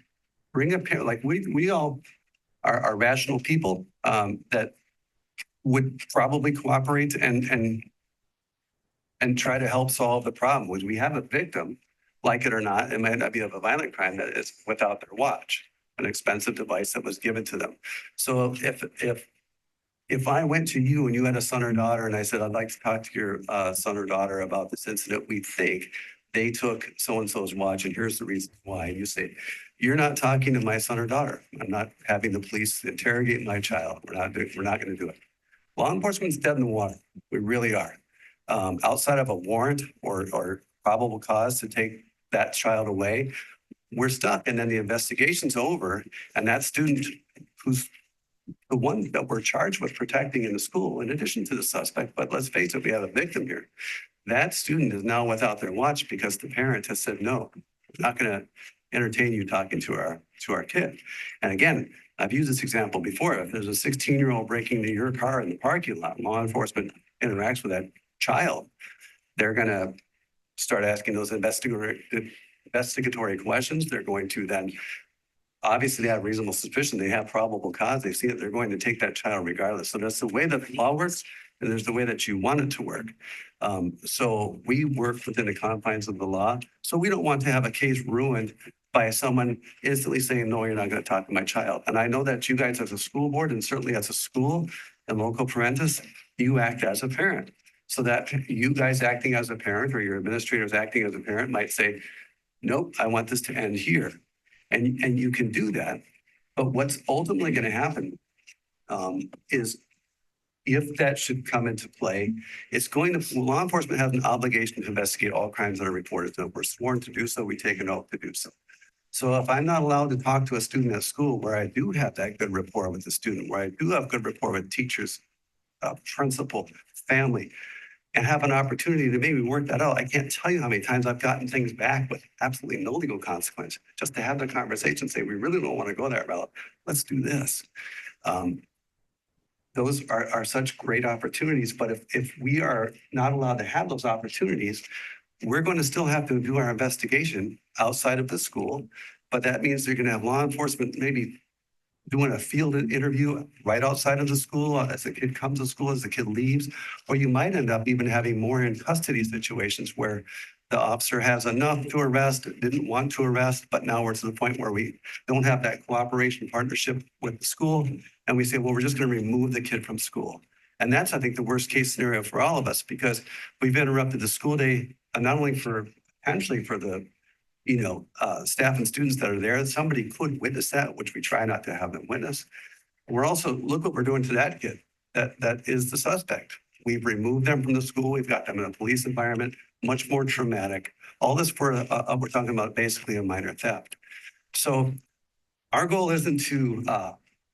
bring a parent, like we all are rational people that would probably cooperate and try to help solve the problem. When we have a victim, like it or not, it might not be of a violent crime that is without their watch, an expensive device that was given to them. So if I went to you and you had a son or daughter and I said, I'd like to talk to your son or daughter about this incident, we think they took so-and-so's watch and here's the reason why. And you say, you're not talking to my son or daughter. I'm not having the police interrogate my child. We're not going to do it. Law enforcement's dead in the water. We really are. Outside of a warrant or probable cause to take that child away, we're stuck. And then the investigation's over and that student who's the one that we're charged with protecting in the school, in addition to the suspect, but let's face it, we have a victim here. That student is now without their watch because the parent has said, no, we're not going to entertain you talking to our kid. And again, I've used this example before. If there's a 16-year-old breaking into your car in the parking lot, law enforcement interacts with that child, they're going to start asking those investigatory questions. They're going to then obviously they have reasonable suspicion, they have probable cause, they've seen it, they're going to take that child regardless. So that's the way that the law works, and there's the way that you want it to work. So we work within the confines of the law. So we don't want to have a case ruined by someone instantly saying, no, you're not going to talk to my child. And I know that you guys as a school board and certainly as a school and local parentis, you act as a parent. So that you guys acting as a parent or your administrators acting as a parent might say, nope, I want this to end here. And you can do that. But what's ultimately going to happen is if that should come into play, law enforcement has an obligation to investigate all crimes that are reported to them. We're sworn to do so. We take an oath to do so. So if I'm not allowed to talk to a student at school where I do have that good rapport with the student, where I do have good rapport with teachers, principal, family, and have an opportunity to maybe work that out. I can't tell you how many times I've gotten things back with absolutely no legal consequence, just to have the conversation, say, we really don't want to go that route. Let's do this. Those are such great opportunities, but if we are not allowed to have those opportunities, we're going to still have to do our investigation outside of the school, but that means they're going to have law enforcement maybe doing a field interview right outside of the school as the kid comes to school, as the kid leaves, or you might end up even having more in custody situations where the officer has enough to arrest, didn't want to arrest, but now we're to the point where we don't have that cooperation partnership with the school. And we say, well, we're just going to remove the kid from school. And that's, I think, the worst case scenario for all of us, because we've interrupted the school day, not only potentially for the staff and students that are there. Somebody could witness that, which we try not to have them witness. We're also, look what we're doing to that kid. That is the suspect. We've removed them from the school. We've got them in a police environment, much more traumatic. All this for, we're talking about basically a minor theft. So our goal isn't to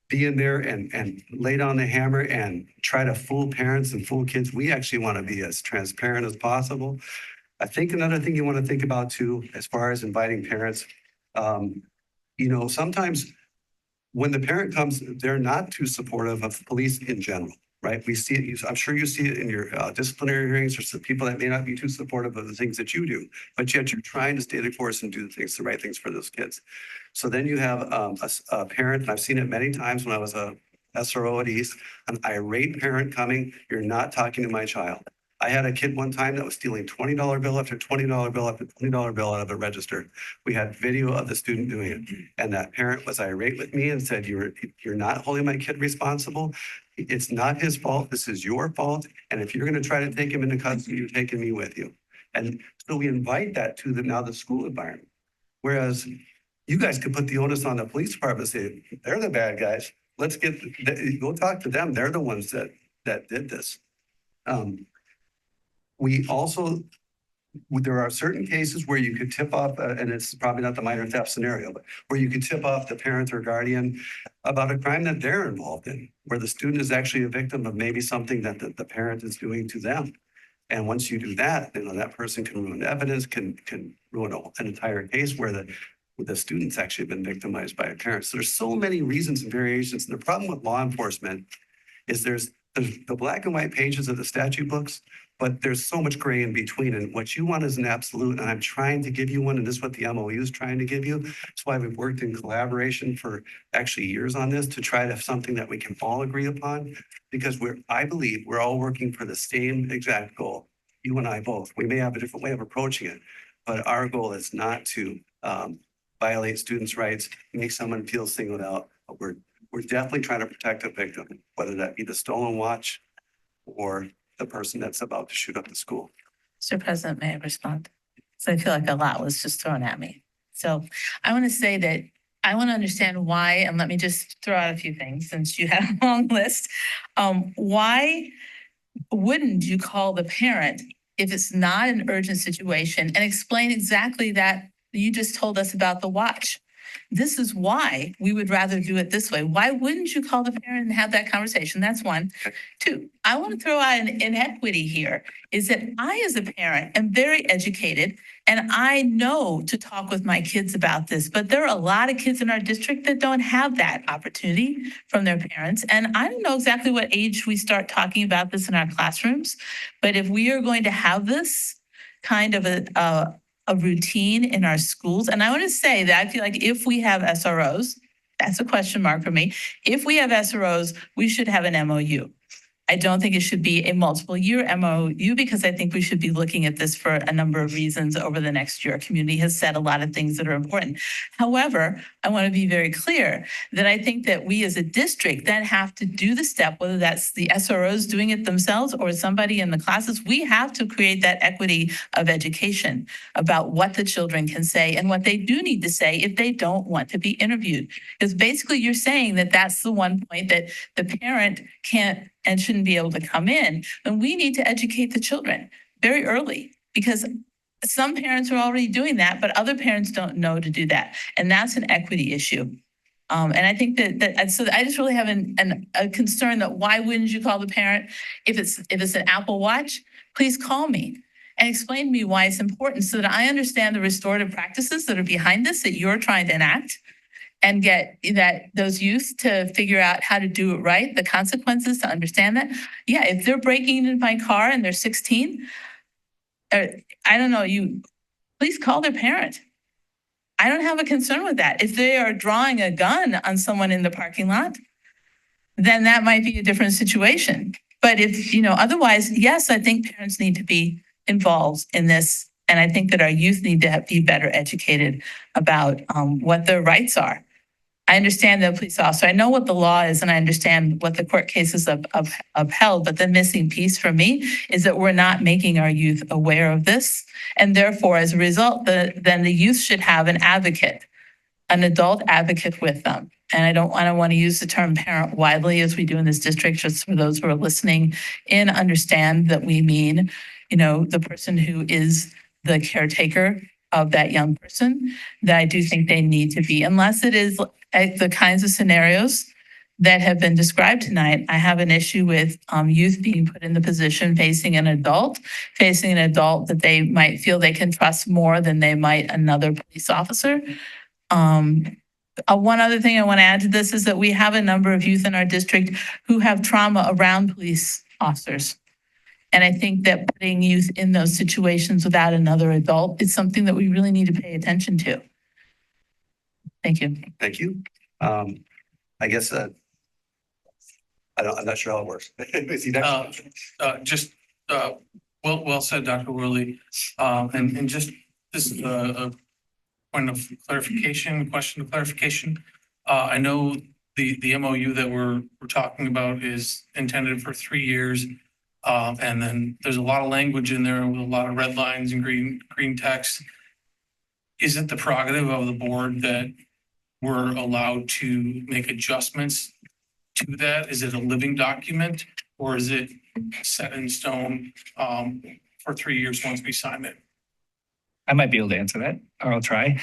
be in there and lay down the hammer and try to fool parents and fool kids. We actually want to be as transparent as possible. I think another thing you want to think about too, as far as inviting parents, sometimes when the parent comes, they're not too supportive of police in general, right? We see it, I'm sure you see it in your disciplinary hearings. There's some people that may not be too supportive of the things that you do, but yet you're trying to stay the course and do the right things for those kids. So then you have a parent, and I've seen it many times when I was a SRO at East, an irate parent coming, you're not talking to my child. I had a kid one time that was stealing $20 bill after $20 bill after $20 bill out of the register. We had video of the student doing it. And that parent was irate with me and said, you're not holding my kid responsible. It's not his fault. This is your fault. And if you're going to try to take him into custody, you're taking me with you. And so we invite that to the school environment. Whereas you guys could put the onus on the police department and say, they're the bad guys. Let's go talk to them. They're the ones that did this. We also, there are certain cases where you could tip off, and it's probably not the minor theft scenario, but where you could tip off the parent or guardian about a crime that they're involved in, where the student is actually a victim of maybe something that the parent is doing to them. And once you do that, that person can ruin evidence, can ruin an entire case where the student's actually been victimized by a parent. So there's so many reasons and variations. And the problem with law enforcement is there's the black and white pages of the statute books, but there's so much gray in between. And what you want is an absolute, and I'm trying to give you one, and this is what the MOU is trying to give you. That's why we've worked in collaboration for actually years on this to try to have something that we can all agree upon, because I believe we're all working for the same exact goal. You and I both. We may have a different way of approaching it, but our goal is not to violate students' rights, make someone feel singled out. But we're definitely trying to protect a victim, whether that be the stolen watch or the person that's about to shoot up the school. Mr. President, may I respond? So I feel like a lot was just thrown at me. So I want to say that I want to understand why, and let me just throw out a few things since you had a long list. Why wouldn't you call the parent if it's not an urgent situation and explain exactly that you just told us about the watch? This is why we would rather do it this way. Why wouldn't you call the parent and have that conversation? That's one. Two, I want to throw out an inequity here is that I, as a parent, am very educated and I know to talk with my kids about this, but there are a lot of kids in our district that don't have that opportunity from their parents. And I don't know exactly what age we start talking about this in our classrooms, but if we are going to have this kind of a routine in our schools. And I want to say that I feel like if we have SROs, that's a question mark for me. If we have SROs, we should have an MOU. I don't think it should be a multiple year MOU because I think we should be looking at this for a number of reasons over the next year. Our community has said a lot of things that are important. However, I want to be very clear that I think that we as a district then have to do the step, whether that's the SROs doing it themselves or somebody in the classes, we have to create that equity of education about what the children can say and what they do need to say if they don't want to be interviewed. Because basically you're saying that that's the one point that the parent can't and shouldn't be able to come in. And we need to educate the children very early because some parents are already doing that, but other parents don't know to do that. And that's an equity issue. And I think so I just really have a concern that why wouldn't you call the parent if it's an Apple Watch? Please call me and explain to me why it's important so that I understand the restorative practices that are behind this that you're trying to enact and get those youth to figure out how to do it right, the consequences to understand that. Yeah, if they're breaking into my car and they're 16, I don't know, please call their parent. I don't have a concern with that. If they are drawing a gun on someone in the parking lot, then that might be a different situation. But if, otherwise, yes, I think parents need to be involved in this. And I think that our youth need to be better educated about what their rights are. I understand the police officer. I know what the law is and I understand what the court cases have upheld, but the missing piece for me is that we're not making our youth aware of this. And therefore, as a result, then the youth should have an advocate, an adult advocate with them. And I don't want to use the term parent widely as we do in this district, just for those who are listening in, understand that we mean, the person who is the caretaker of that young person, that I do think they need to be, unless it is the kinds of scenarios that have been described tonight. I have an issue with youth being put in the position facing an adult that they might feel they can trust more than they might another police officer. One other thing I want to add to this is that we have a number of youth in our district who have trauma around police officers. And I think that putting youth in those situations without another adult is something that we really need to pay attention to. Thank you. Thank you. I guess I'm not sure how it works. Is he next? Well said, Dr. Worley. And just this is a point of clarification, question of clarification. I know the MOU that we're talking about is intended for 3 years. And then there's a lot of language in there with a lot of red lines and green text. Is it the prerogative of the board that we're allowed to make adjustments to that? Is it a living document or is it set in stone for 3 years once we sign it? I might be able to answer that, or I'll try.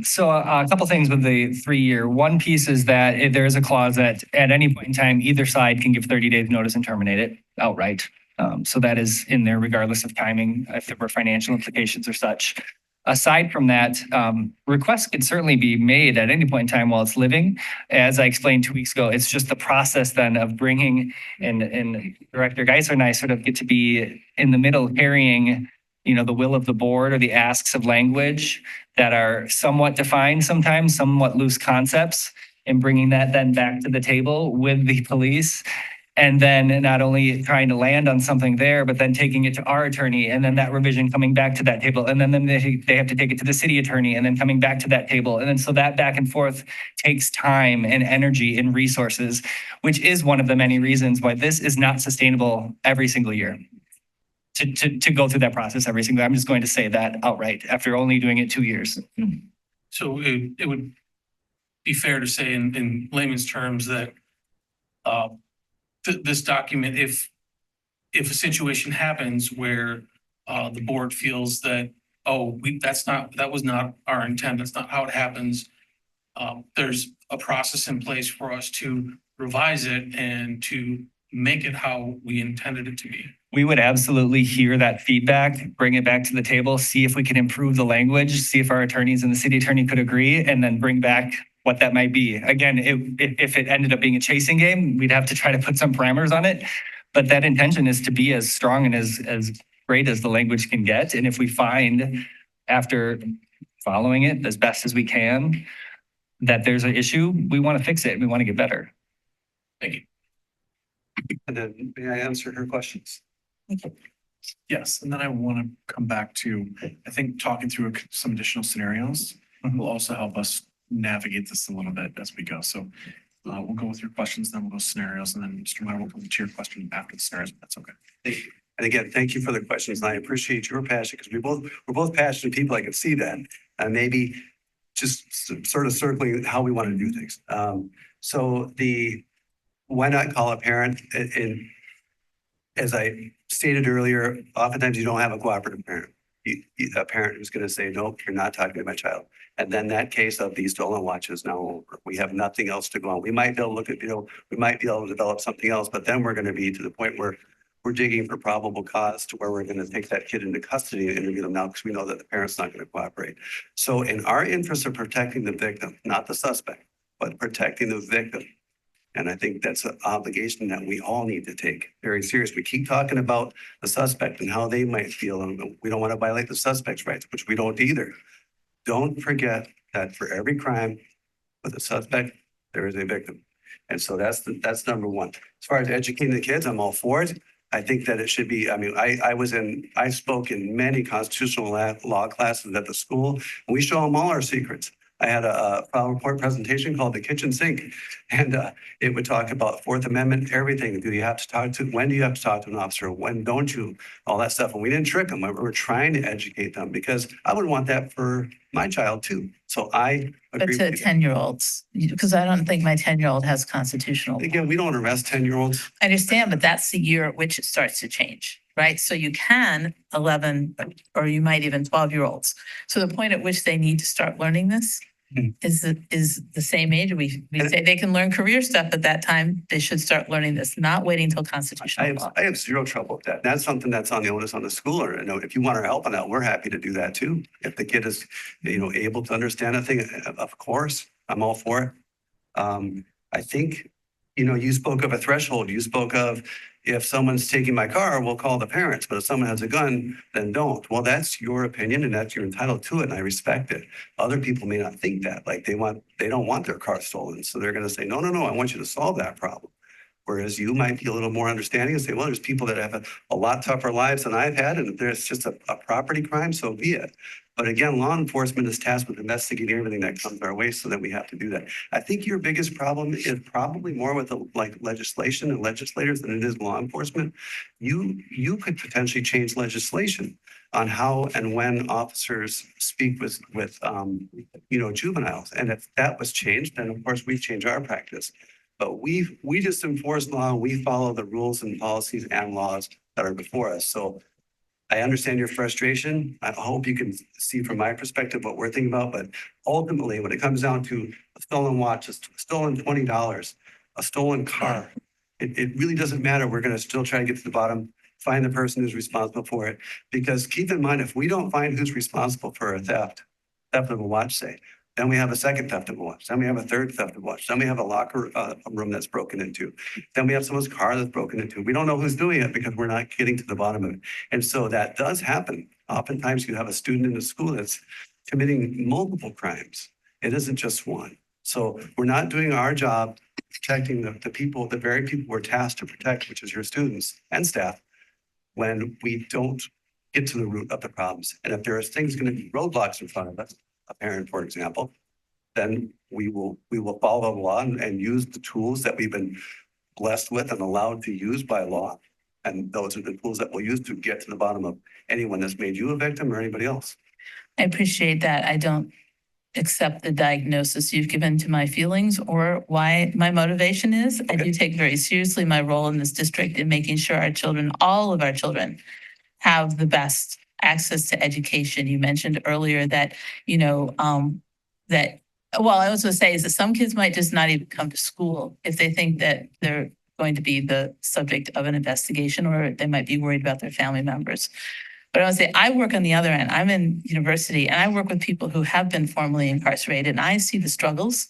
So a couple things with the 3-year. One piece is that there is a clause that at any point in time, either side can give 30 days notice and terminate it outright. So that is in there regardless of timing, if there were financial implications or such. Aside from that, requests can certainly be made at any point in time while it's living. As I explained 2 weeks ago, it's just the process then of bringing, and Director Geisler and I sort of get to be in the middle carrying, you know, the will of the board or the asks of language that are somewhat defined sometimes, somewhat loose concepts, and bringing that then back to the table with the police. And then not only trying to land on something there, but then taking it to our attorney and then that revision coming back to that table. And then they have to take it to the city attorney and then coming back to that table. And then so that back and forth takes time and energy and resources, which is one of the many reasons why this is not sustainable every single year. To go through that process every single, I'm just going to say that outright after only doing it 2 years. So it would be fair to say in layman's terms that this document, if a situation happens where the board feels that, that was not our intent, that's not how it happens, there's a process in place for us to revise it and to make it how we intended it to be. We would absolutely hear that feedback, bring it back to the table, see if we can improve the language, see if our attorneys and the city attorney could agree, and then bring back what that might be. Again, if it ended up being a chasing game, we'd have to try to put some parameters on it. But that intention is to be as strong and as great as the language can get. And if we find after following it as best as we can that there's an issue, we want to fix it. We want to get better. Thank you. And then may I answer her questions? Yes, and then I want to come back to, I think talking through some additional scenarios will also help us navigate this a little bit as we go. So we'll go with your questions, then we'll go scenarios, and then Mr. Meyer will come to your question after the scenarios, but that's okay. Thank you. And again, thank you for the questions. And I appreciate your passion because we're both passionate people. I can see that. And maybe just sort of circling how we want to do things. So why not call a parent? And as I stated earlier, oftentimes you don't have a cooperative parent. A parent who's going to say, nope, you're not talking to my child. And then that case of these stolen watches now over. We have nothing else to go on. We might be able to look at, we might be able to develop something else, but then we're going to be to the point where we're digging for probable cause to where we're going to take that kid into custody and interview them now because we know that the parent's not going to cooperate. So in our interest of protecting the victim, not the suspect, but protecting the victim. And I think that's an obligation that we all need to take very serious. We keep talking about the suspect and how they might feel, and we don't want to violate the suspect's rights, which we don't either. Don't forget that for every crime with a suspect, there is a victim. And so that's number one. As far as educating the kids, I'm all for it. I think that it should be, I mean, I spoke in many constitutional law classes at the school, and we show them all our secrets. I had a file report presentation called The Kitchen Sink, and it would talk about Fourth Amendment, everything. Do you have to talk to, when do you have to talk to an officer? When don't you? All that stuff. And we didn't trick them. We were trying to educate them because I would want that for my child too. So I But agree to with you. 10-year-olds, because I don't think my 10-year-old has constitutional. Again, we don't arrest 10-year-olds. I understand, but that's the year at which it starts to change, right? So you can 11, or you might even 12-year-olds. So the point at which they need to start learning this is the same age. We say they can learn career stuff at that time. They should start learning this, not waiting until constitutional law. I have zero trouble with that. That's something that's on the onus on the schooler. And if you want our help on that, we're happy to do that too. If the kid is, able to understand a thing, of course, I'm all for it. I think, you spoke of a threshold. You spoke of if someone's taking my car, we'll call the parents. But if someone has a gun, then don't. Well, that's your opinion and you're entitled to it. And I respect it. Other people may not think that, like they don't want their car stolen. So they're going to say, no, I want you to solve that problem. Whereas you might be a little more understanding and say, well, there's people that have a lot tougher lives than I've had, and if there's just a property crime, so be it. But again, law enforcement is tasked with investigating everything that comes our way, so that we have to do that. I think your biggest problem is probably more with like legislation and legislators than it is law enforcement. You could potentially change legislation on how and when officers speak with juveniles. And if that was changed, then of course we've changed our practice. But we just enforce law. We follow the rules and policies and laws that are before us. So I understand your frustration. I hope you can see from my perspective what we're thinking about. But ultimately, when it comes down to a stolen watch, a stolen $20, a stolen car, it really doesn't matter. We're going to still try to get to the bottom, find the person who's responsible for it. Because keep in mind, if we don't find who's responsible for a theft of a watch, say, then we have a second theft of a watch. Then we have a third theft of a watch. Then we have a locker room that's broken into. Then we have someone's car that's broken into. We don't know who's doing it because we're not getting to the bottom of it. And so that does happen. Oftentimes you have a student in the school that's committing multiple crimes. It isn't just one. So we're not doing our job protecting the people, the very people we're tasked to protect, which is your students and staff, when we don't get to the root of the problems. And if there are things going to be roadblocks in front of us, a parent, for example, then we will follow the law and use the tools that we've been blessed with and allowed to use by law. And those are the tools that we'll use to get to the bottom of anyone that's made you a victim or anybody else. I appreciate that. I don't accept the diagnosis you've given to my feelings or why my motivation is. I do take very seriously my role in this district in making sure our children, all of our children, have the best access to education. You mentioned earlier that, I was going to say is that some kids might just not even come to school if they think that they're going to be the subject of an investigation, or they might be worried about their family members. But I would say I work on the other end. I'm in university and I work with people who have been formerly incarcerated, and I see the struggles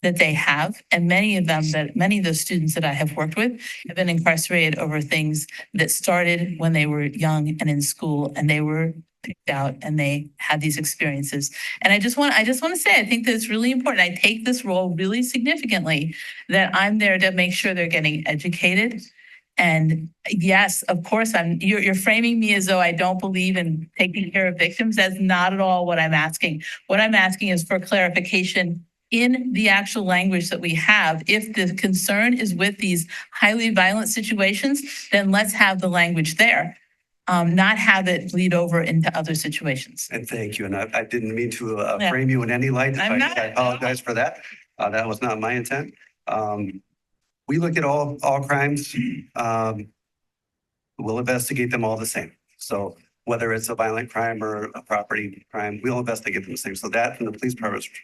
that they have. And many of those students that I have worked with have been incarcerated over things that started when they were young and in school, and they were picked out and they had these experiences. And I just want to say, I think that it's really important. I take this role really significantly, that I'm there to make sure they're getting educated. And yes, of course, you're framing me as though I don't believe in taking care of victims. That's not at all what I'm asking. What I'm asking is for clarification in the actual language that we have. If the concern is with these highly violent situations, then let's have the language there, not have it bleed over into other situations. And thank you. And I didn't mean to Yeah. frame you in any light. I'm not. I apologize for that. That was not my intent. We look at all crimes. We'll investigate them all the same. So whether it's a violent crime or a property crime, we'll investigate them the same. So that, from the police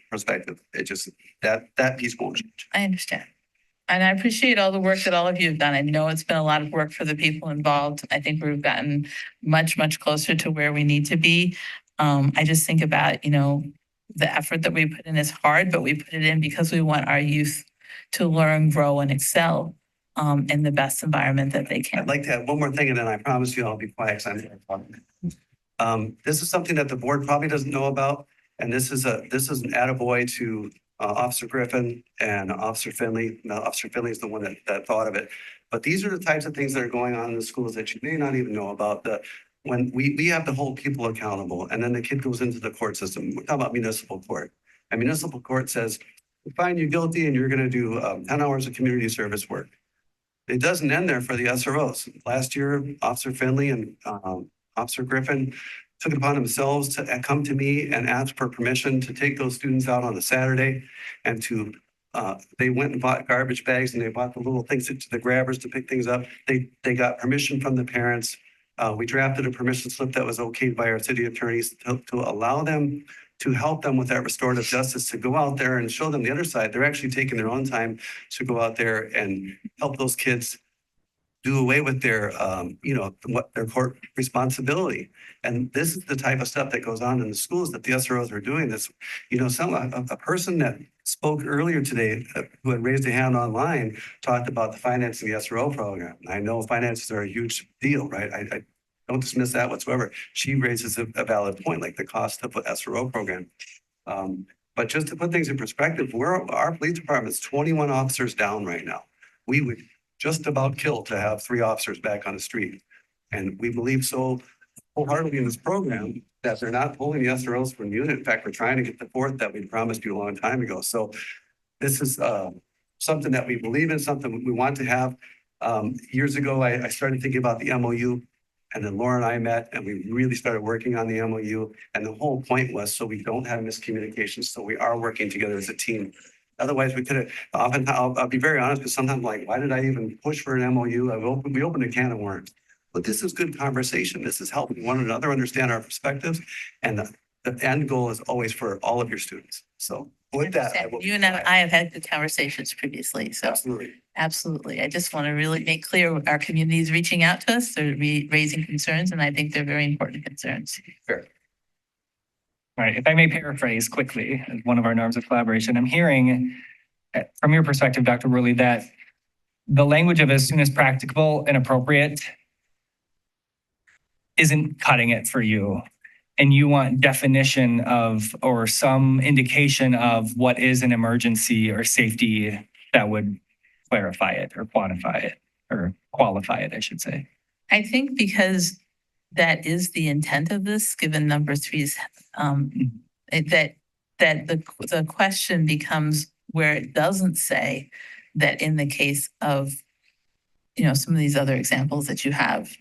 perspective, it just, that piece won't change. I understand. And I appreciate all the work that all of you have done. I know it's been a lot of work for the people involved. I think we've gotten much, much closer to where we need to be. I just think about, the effort that we put in is hard, but we put it in because we want our youth to learn, grow, and excel in the best environment that they can. I'd like to add one more thing, and then I promise you I'll be quiet because I'm going to talk. This is something that the board probably doesn't know about, and this is an attaboy to Officer Griffin and Officer Finley. Now, Officer Finley is the one that thought of it. But these are the types of things that are going on in the schools that you may not even know about. When we have to hold people accountable, and then the kid goes into the court system. We're talking about municipal court. And municipal court says, we find you guilty and you're going to do 10 hours of community service work. It doesn't end there for the SROs. Last year, Officer Finley and Officer Griffin took it upon themselves to come to me and ask for permission to take those students out on a Saturday, and they went and bought garbage bags, and they bought the little things, the grabbers to pick things up. They got permission from the parents. We drafted a permission slip that was okayed by our city attorneys to allow them, to help them with that restorative justice, to go out there and show them the other side. They're actually taking their own time to go out there and help those kids do away with their, their court responsibility. And this is the type of stuff that goes on in the schools that the SROs are doing. This, a person that spoke earlier today who had raised a hand online talked about the financing of the SRO program. And I know finances are a huge deal, right? I don't dismiss that whatsoever. She raises a valid point, like the cost of an SRO program. But just to put things in perspective, our police department is 21 officers down right now. We would just about killed to have 3 officers back on the street. And we believe so wholeheartedly in this program that they're not pulling the SROs from unit. In fact, we're trying to get the 4th that we promised you a long time ago. So this is something that we believe in, something we want to have. Years ago, I started thinking about the MOU, and then Laura and I met and we really started working on the MOU. And the whole point was so we don't have miscommunications. So we are working together as a team. Otherwise, we could have often, I'll be very honest, because sometimes like, why did I even push for an MOU? We opened a can of worms. But this is good conversation. This is helping one another understand our perspectives. And the end goal is always for all of your students. So with that, I will. You and I have had good conversations previously, so. Absolutely. Absolutely. I just want to really make clear our community is reaching out to us. They're raising concerns, and I think they're very important concerns. Fair. All right, if I may paraphrase quickly, as one of our norms of collaboration, I'm hearing from your perspective, Dr. Worley, that the language of as soon as practicable and appropriate isn't cutting it for you. And you want definition of, or some indication of what is an emergency or safety that would clarify it or quantify it or qualify it, I should say. I think because that is the intent of this, given number 3's, that the question becomes where it doesn't say that in the case of, some of these other examples that you have.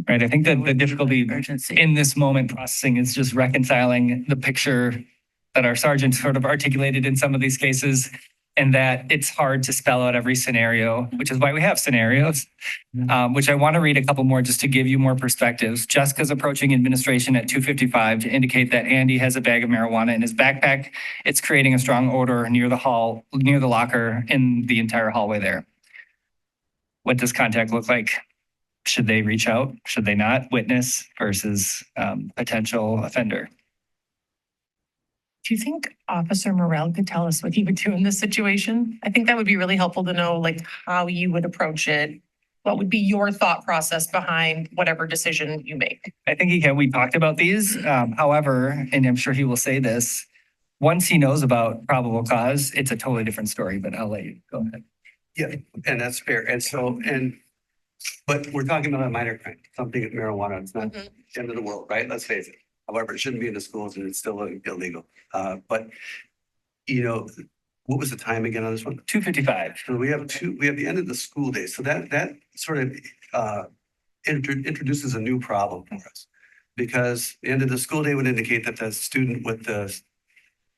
Right. I think that the difficulty Urgency. in this moment processing is just reconciling the picture that our sergeant sort of articulated in some of these cases, and that it's hard to spell out every scenario, which is why we have scenarios, which I want to read a couple more just to give you more perspectives. Jessica's approaching administration at 2:55 to indicate that Andy has a bag of marijuana in his backpack. It's creating a strong odor near the locker in the entire hallway there. What does contact look like? Should they reach out? Should they not? Witness versus potential offender. Do you think Officer Morel could tell us what he would do in this situation? I think that would be really helpful to know, like, how you would approach it. What would be your thought process behind whatever decision you make? I think he can. We talked about these. However, and I'm sure he will say this, once he knows about probable cause, it's a totally different story, but I'll let you go ahead. Yeah, and that's fair. And so, but we're talking about a minor crime, something with marijuana. It's not the end of the world, right? Let's face it. However, it shouldn't be in the schools and it's still illegal. But what was the time again on this one? 2:55. So we have the end of the school day. So that sort of introduces a new problem for us, because the end of the school day would indicate that the student with the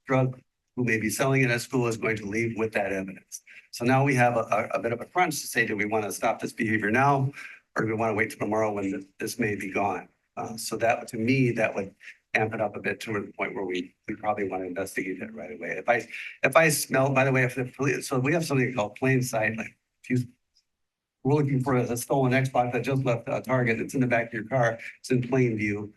drug who may be selling it at school is going to leave with that evidence. So now we have a bit of a crunch to say, do we want to stop this behavior now, or do we want to wait till tomorrow when this may be gone? So that, to me, that would amp it up a bit to the point where we probably want to investigate it right away. If I smell, by the way, if the police, so we have something called plain sight, like we're looking for a stolen Xbox that just left Target. It's in the back of your car. It's in plain view.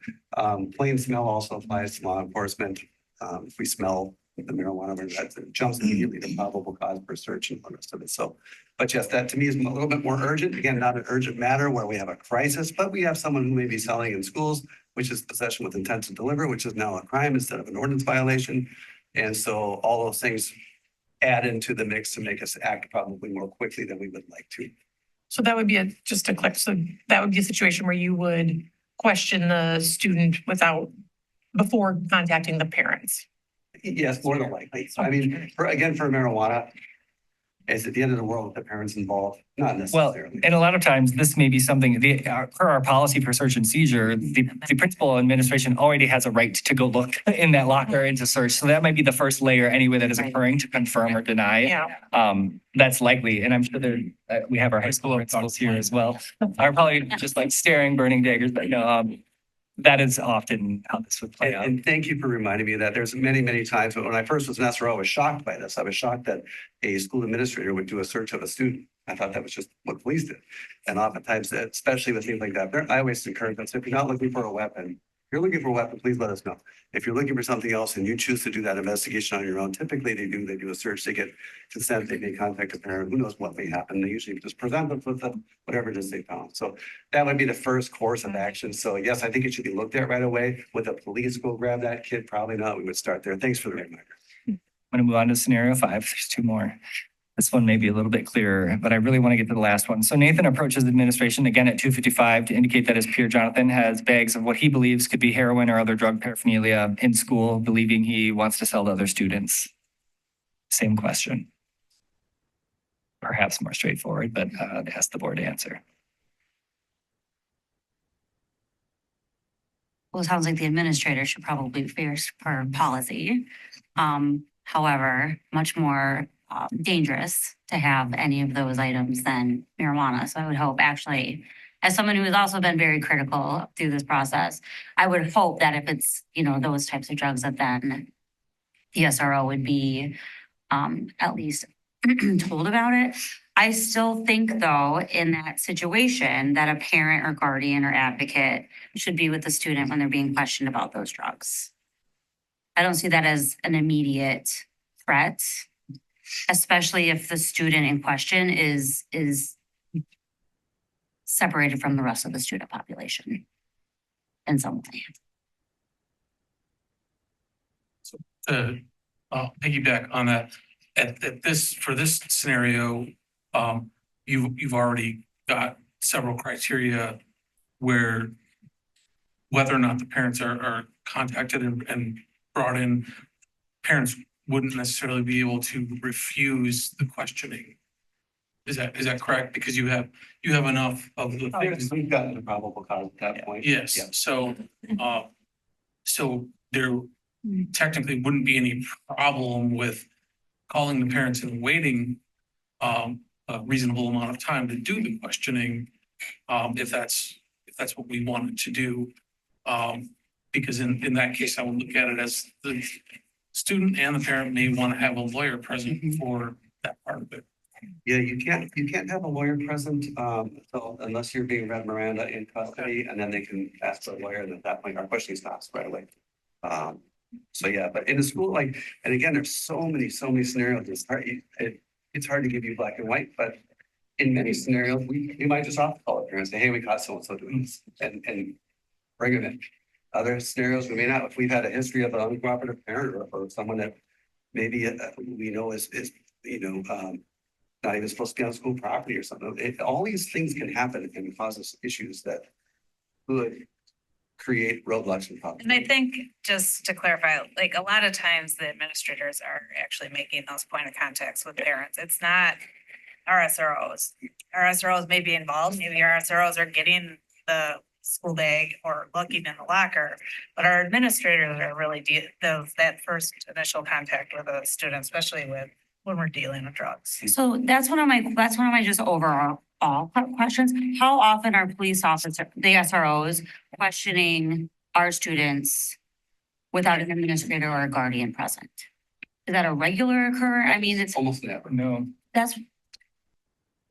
Plain smell also applies to law enforcement. If we smell the marijuana, that jumps immediately to probable cause for search and the rest of it. So, but yes, that to me is a little bit more urgent. Again, not an urgent matter where we have a crisis, but we have someone who may be selling in schools, which is possession with intent to deliver, which is now a crime instead of an ordinance violation. And so all those things add into the mix to make us act probably more quickly than we would like to. So that would be just a click. So that would be a situation where you would question the student before contacting the parents. Yes, more than likely. I mean, for marijuana, is at the end of the world with the parents involved? Not Well, necessarily. and a lot of times this may be something, per our policy for search and seizure, the principal administration already has a right to go look in that locker and to search. So that might be the first layer anyway that is occurring to confirm or deny. Yeah. That's likely. And I'm sure we have our high school principals here as well. Are probably just like staring, burning daggers, but no, that is often how this would play out. And thank you for reminding me of that. There's many, many times when I first was an SRO, I was shocked by this. I was shocked that a school administrator would do a search of a student. I thought that was just what police did. And oftentimes, especially with things like that, I always encourage them. So if you're not looking for a weapon, you're looking for a weapon, please let us know. If you're looking for something else and you choose to do that investigation on your own, typically they do a search, they get consent, they may contact a parent, who knows what may happen. They usually just present them with whatever it is they found. So that would be the first course of action. So yes, I think it should be looked at right away. Would the police go grab that kid? Probably not. We would start there. Thanks for the reminder. I'm going to move on to scenario 5. There's 2 more. This one may be a little bit clearer, but I really want to get to the last one. So Nathan approaches administration again at 2:55 to indicate that his peer Jonathan has bags of what he believes could be heroin or other drug paraphernalia in school, believing he wants to sell to other students. Same question. Perhaps more straightforward, but ask the board to answer. Well, it sounds like the administrator should probably be first per policy. However, much more dangerous to have any of those items than marijuana. So I would hope, actually, as someone who has also been very critical through this process, I would hope that if it's, those types of drugs, that then the SRO would be at least told about it. I still think, though, in that situation, that a parent or guardian or advocate should be with the student when they're being questioned about those drugs. I don't see that as an immediate threat, especially if the student in question is separated from the rest of the student population in some way. Piggyback on that, for this scenario, you've already got several criteria where whether or not the parents are contacted and brought in, parents wouldn't necessarily be able to refuse the questioning. Is that correct? Because you have enough of the things. We've gotten the probable cause at that point. Yes, Yeah. so there technically wouldn't be any problem with calling the parents and waiting a reasonable amount of time to do the questioning, if that's what we wanted to do. Because in that case, I would look at it as the student and the parent may want to have a lawyer present for that part of it. Yeah, you can't have a lawyer present, unless you're being read Miranda in custody, and then they can ask for a lawyer, and at that point, our questioning stops right away. So yeah, but in the school, and again, there's so many scenarios, it's hard to give you black and white, but in many scenarios, we might just off call a parent and say, hey, we caught so-and-so doing this, and bring them in. Other scenarios, we may not, if we've had a history of an uncooperative parent or someone that maybe we know is not even supposed to be on school property or something. All these things can happen and cause us issues that could create roadblocks and problems. And I think, just to clarify, a lot of times the administrators are actually making those point of contacts with parents. It's not our SROs. Our SROs may be involved. Maybe our SROs are getting the school bag or looking in the locker, but our administrators are really that first initial contact with a student, especially when we're dealing with drugs. So that's one of my just overall questions. How often are police officers, the SROs, questioning our students without an administrator or a guardian present? Is that a regular occurrence? I mean, it's almost never. No. That's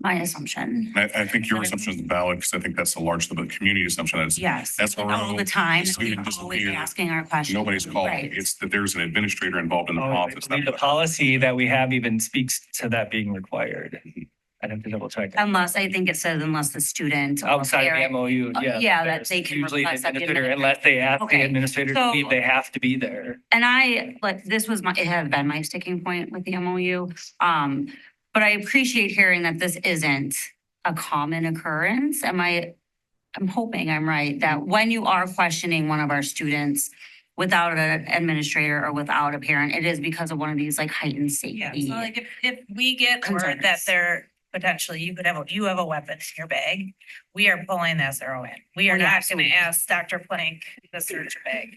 my assumption. I think your assumption is valid because I think that's the community assumption. Yes. That's all the time. Student We're always disappeared. asking our questions. Nobody's calling. Right. It's that there's an administrator involved in the office. The policy that we have even speaks to that being required. I'd have to double check. Unless, I think it says unless the student. or Outside of the parent- MOU, yeah. Yeah, that there's they can usually the request that the administrator, unless they ask the Okay, administrator to so- leave, they have to be there. And this was it had been my sticking point with the MOU. But I appreciate hearing that this isn't a common occurrence. I'm hoping I'm right, that when you are questioning one of our students without an administrator or without a parent, it is because of one of these heightened Yeah, safety. so if we get word that Concerns. they're potentially, you have a weapon in your bag, we are pulling the SRO in. We are Oh, yeah, not gonna absolutely. ask Dr. Plank to search your bag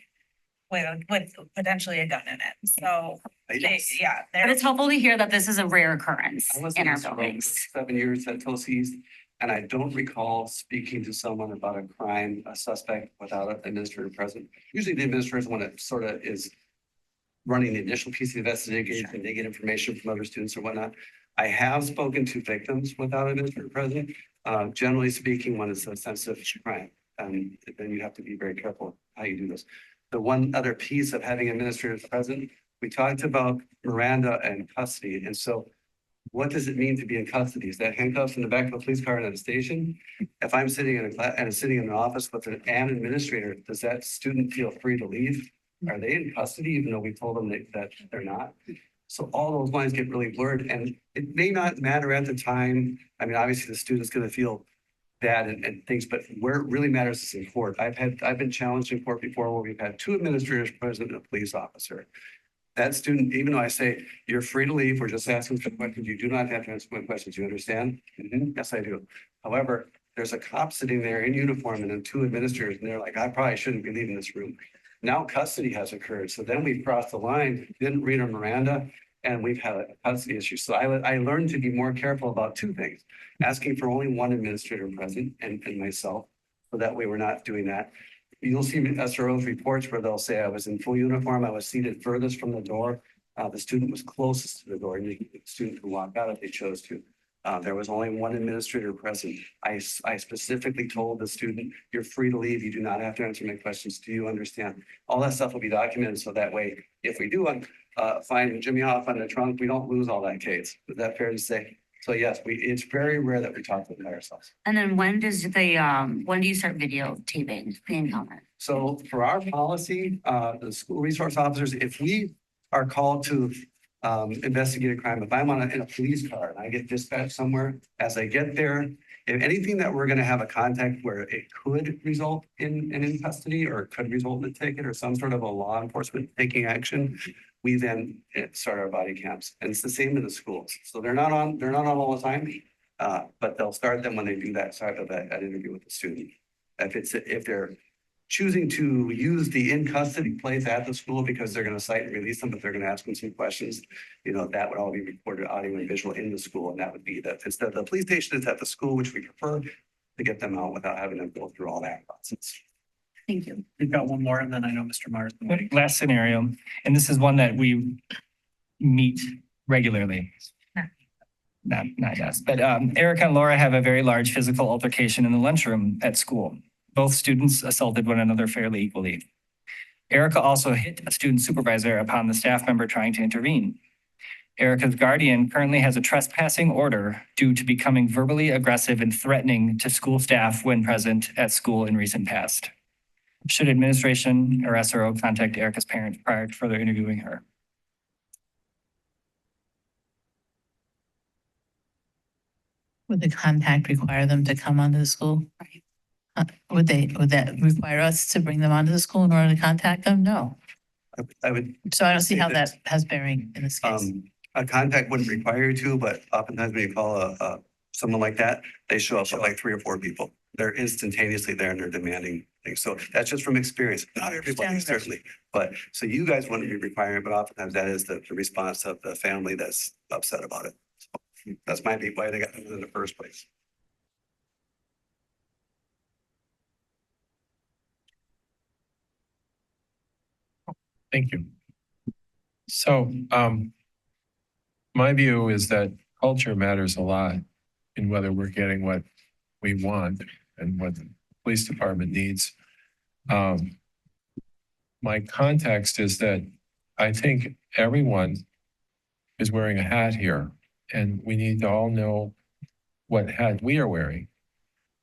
with potentially a gun in it. So, But it's helpful to hear that this is a rare occurrence I was in our SRO for buildings. 7 years at Tulsa East, and I don't recall speaking to someone about a crime, a suspect without an administrator present. Usually the administrator is the one that sort of is running the initial piece of the investigation, and they get information from other students or whatnot. I have spoken to victims without an administrator present. Generally speaking, when it's a sensitive crime, then you have to be very careful how you do this. The one other piece of having administrators present, we talked about Miranda and custody. And so what does it mean to be in custody? Is that handcuffs in the back of a police car and at a station? If I'm sitting in a class and sitting in an office with an administrator, does that student feel free to leave? Are they in custody even though we told them that they're not? So all those lines get really blurred and it may not matter at the time. I mean, obviously the student's gonna feel bad and things, but where it really matters is in court. I've been challenged in court before where we've had two administrators present and a police officer. That student, even though I say, you're free to leave, we're just asking for questions, you do not have to answer my questions, you understand? Mhm, yes, I do. However, there's a cop sitting there in uniform and then two administrators, and they're like, I probably shouldn't be leaving this room. Now custody has occurred, so then we've crossed the line, didn't read our Miranda, and we've had a custody issue. So I learned to be more careful about two things, asking for only one administrator present and myself, so that way we're not doing that. You'll see SRO's reports where they'll say I was in full uniform, I was seated furthest from the door. The student was closest to the door, and the student could walk out if they chose to. There was only one administrator present. I specifically told the student, you're free to leave. You do not have to answer my questions. Do you understand? All that stuff will be documented. So that way, if we do find Jimmy off on the trunk, we don't lose all that case. Is that fair to say? So yes, it's very rare that we talk about ourselves. And then when do you start videotaping the encounter? So for our policy, the school resource officers, if we are called to investigate a crime, if I'm in a police car and I get dispatched somewhere, as I get there, if anything that we're gonna have a contact where it could result in custody or could result in a ticket or some sort of a law enforcement taking action, we then start our body cams. And it's the same in the schools. So they're not on all the time, but they'll start them when they do that side of that interview with the student. If they're choosing to use the in custody place at the school because they're going to cite and release them, but they're going to ask them some questions, that would all be recorded audio and visual in the school. And that would be that it's the police station is at the school, which we prefer to get them out without having them go through all that process. Thank you. We've got one more and then I know Mr. Myers. Last scenario, and this is one that we meet regularly. Not yes, but Erica and Laura have a very large physical altercation in the lunchroom at school. Both students assaulted one another fairly equally. Erica also hit a student supervisor upon the staff member trying to intervene. Erica's guardian currently has a trespassing order due to becoming verbally aggressive and threatening to school staff when present at school in recent past. Should administration or SRO contact Erica's parents prior to further interviewing her? Would the contact require them to come onto the school? Would that require us to bring them onto the school in order to contact them? No. I would. So I don't see say how that has bearing in this case. A contact wouldn't require you to, but oftentimes when you call someone like that, they show up with like 3 or 4 people. They're instantaneously there and they're demanding things. So that's just from experience. Not everybody certainly, but so you guys wouldn't be requiring, but oftentimes that is the response of the family that's upset about it. So that's might be why they got them in the first place. Thank you. So, my view is that culture matters a lot in whether we're getting what we want and what the police department needs. My context is that I think everyone is wearing a hat here, and we need to all know what hat we are wearing.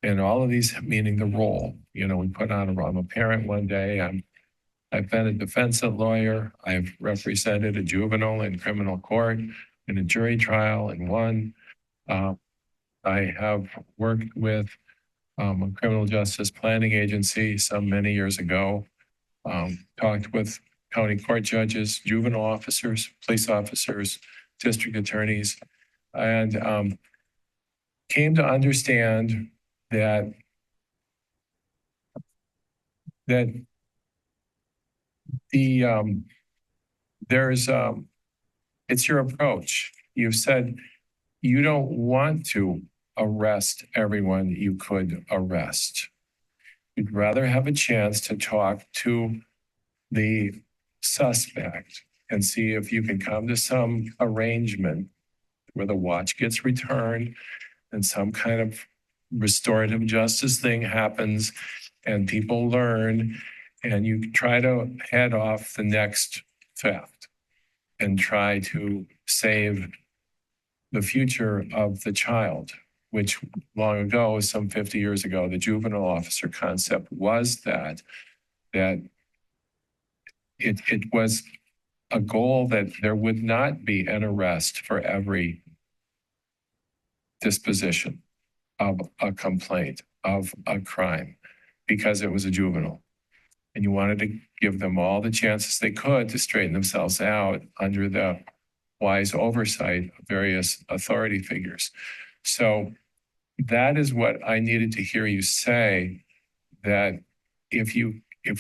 And all of these, meaning the role, we put on I'm a parent one day, I've been a defense lawyer. I've represented a juvenile in criminal court, in a jury trial, and won. I have worked with a criminal justice planning agency some many years ago. Talked with county court judges, juvenile officers, police officers, district attorneys, and came to understand that it's your approach. You've said you don't want to arrest everyone you could arrest. You'd rather have a chance to talk to the suspect and see if you can come to some arrangement where the watch gets returned and some kind of restorative justice thing happens and people learn, and you try to head off the next theft and try to save the future of the child, which long ago, some 50 years ago, the juvenile officer concept was that it was a goal that there would not be an arrest for every disposition of a complaint, of a crime, because it was a juvenile. And you wanted to give them all the chances they could to straighten themselves out under the wise oversight of various authority figures. So that is what I needed to hear you say, that if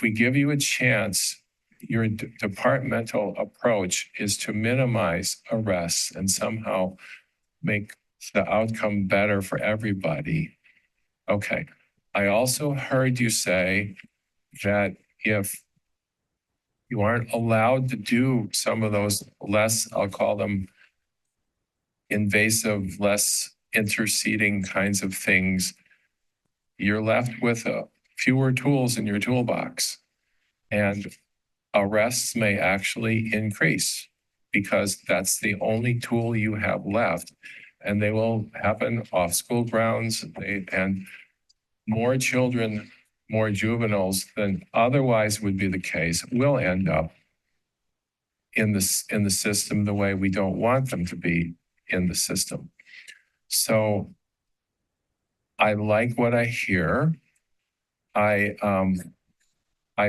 we give you a chance, your departmental approach is to minimize arrests and somehow make the outcome better for everybody. Okay. I also heard you say that if you aren't allowed to do some of those less, I'll call them invasive, less interceding kinds of things, you're left with fewer tools in your toolbox. And arrests may actually increase because that's the only tool you have left. And they will happen off school grounds, and more children, more juveniles than otherwise would be the case will end up in the system the way we don't want them to be in the system. So I like what I hear. I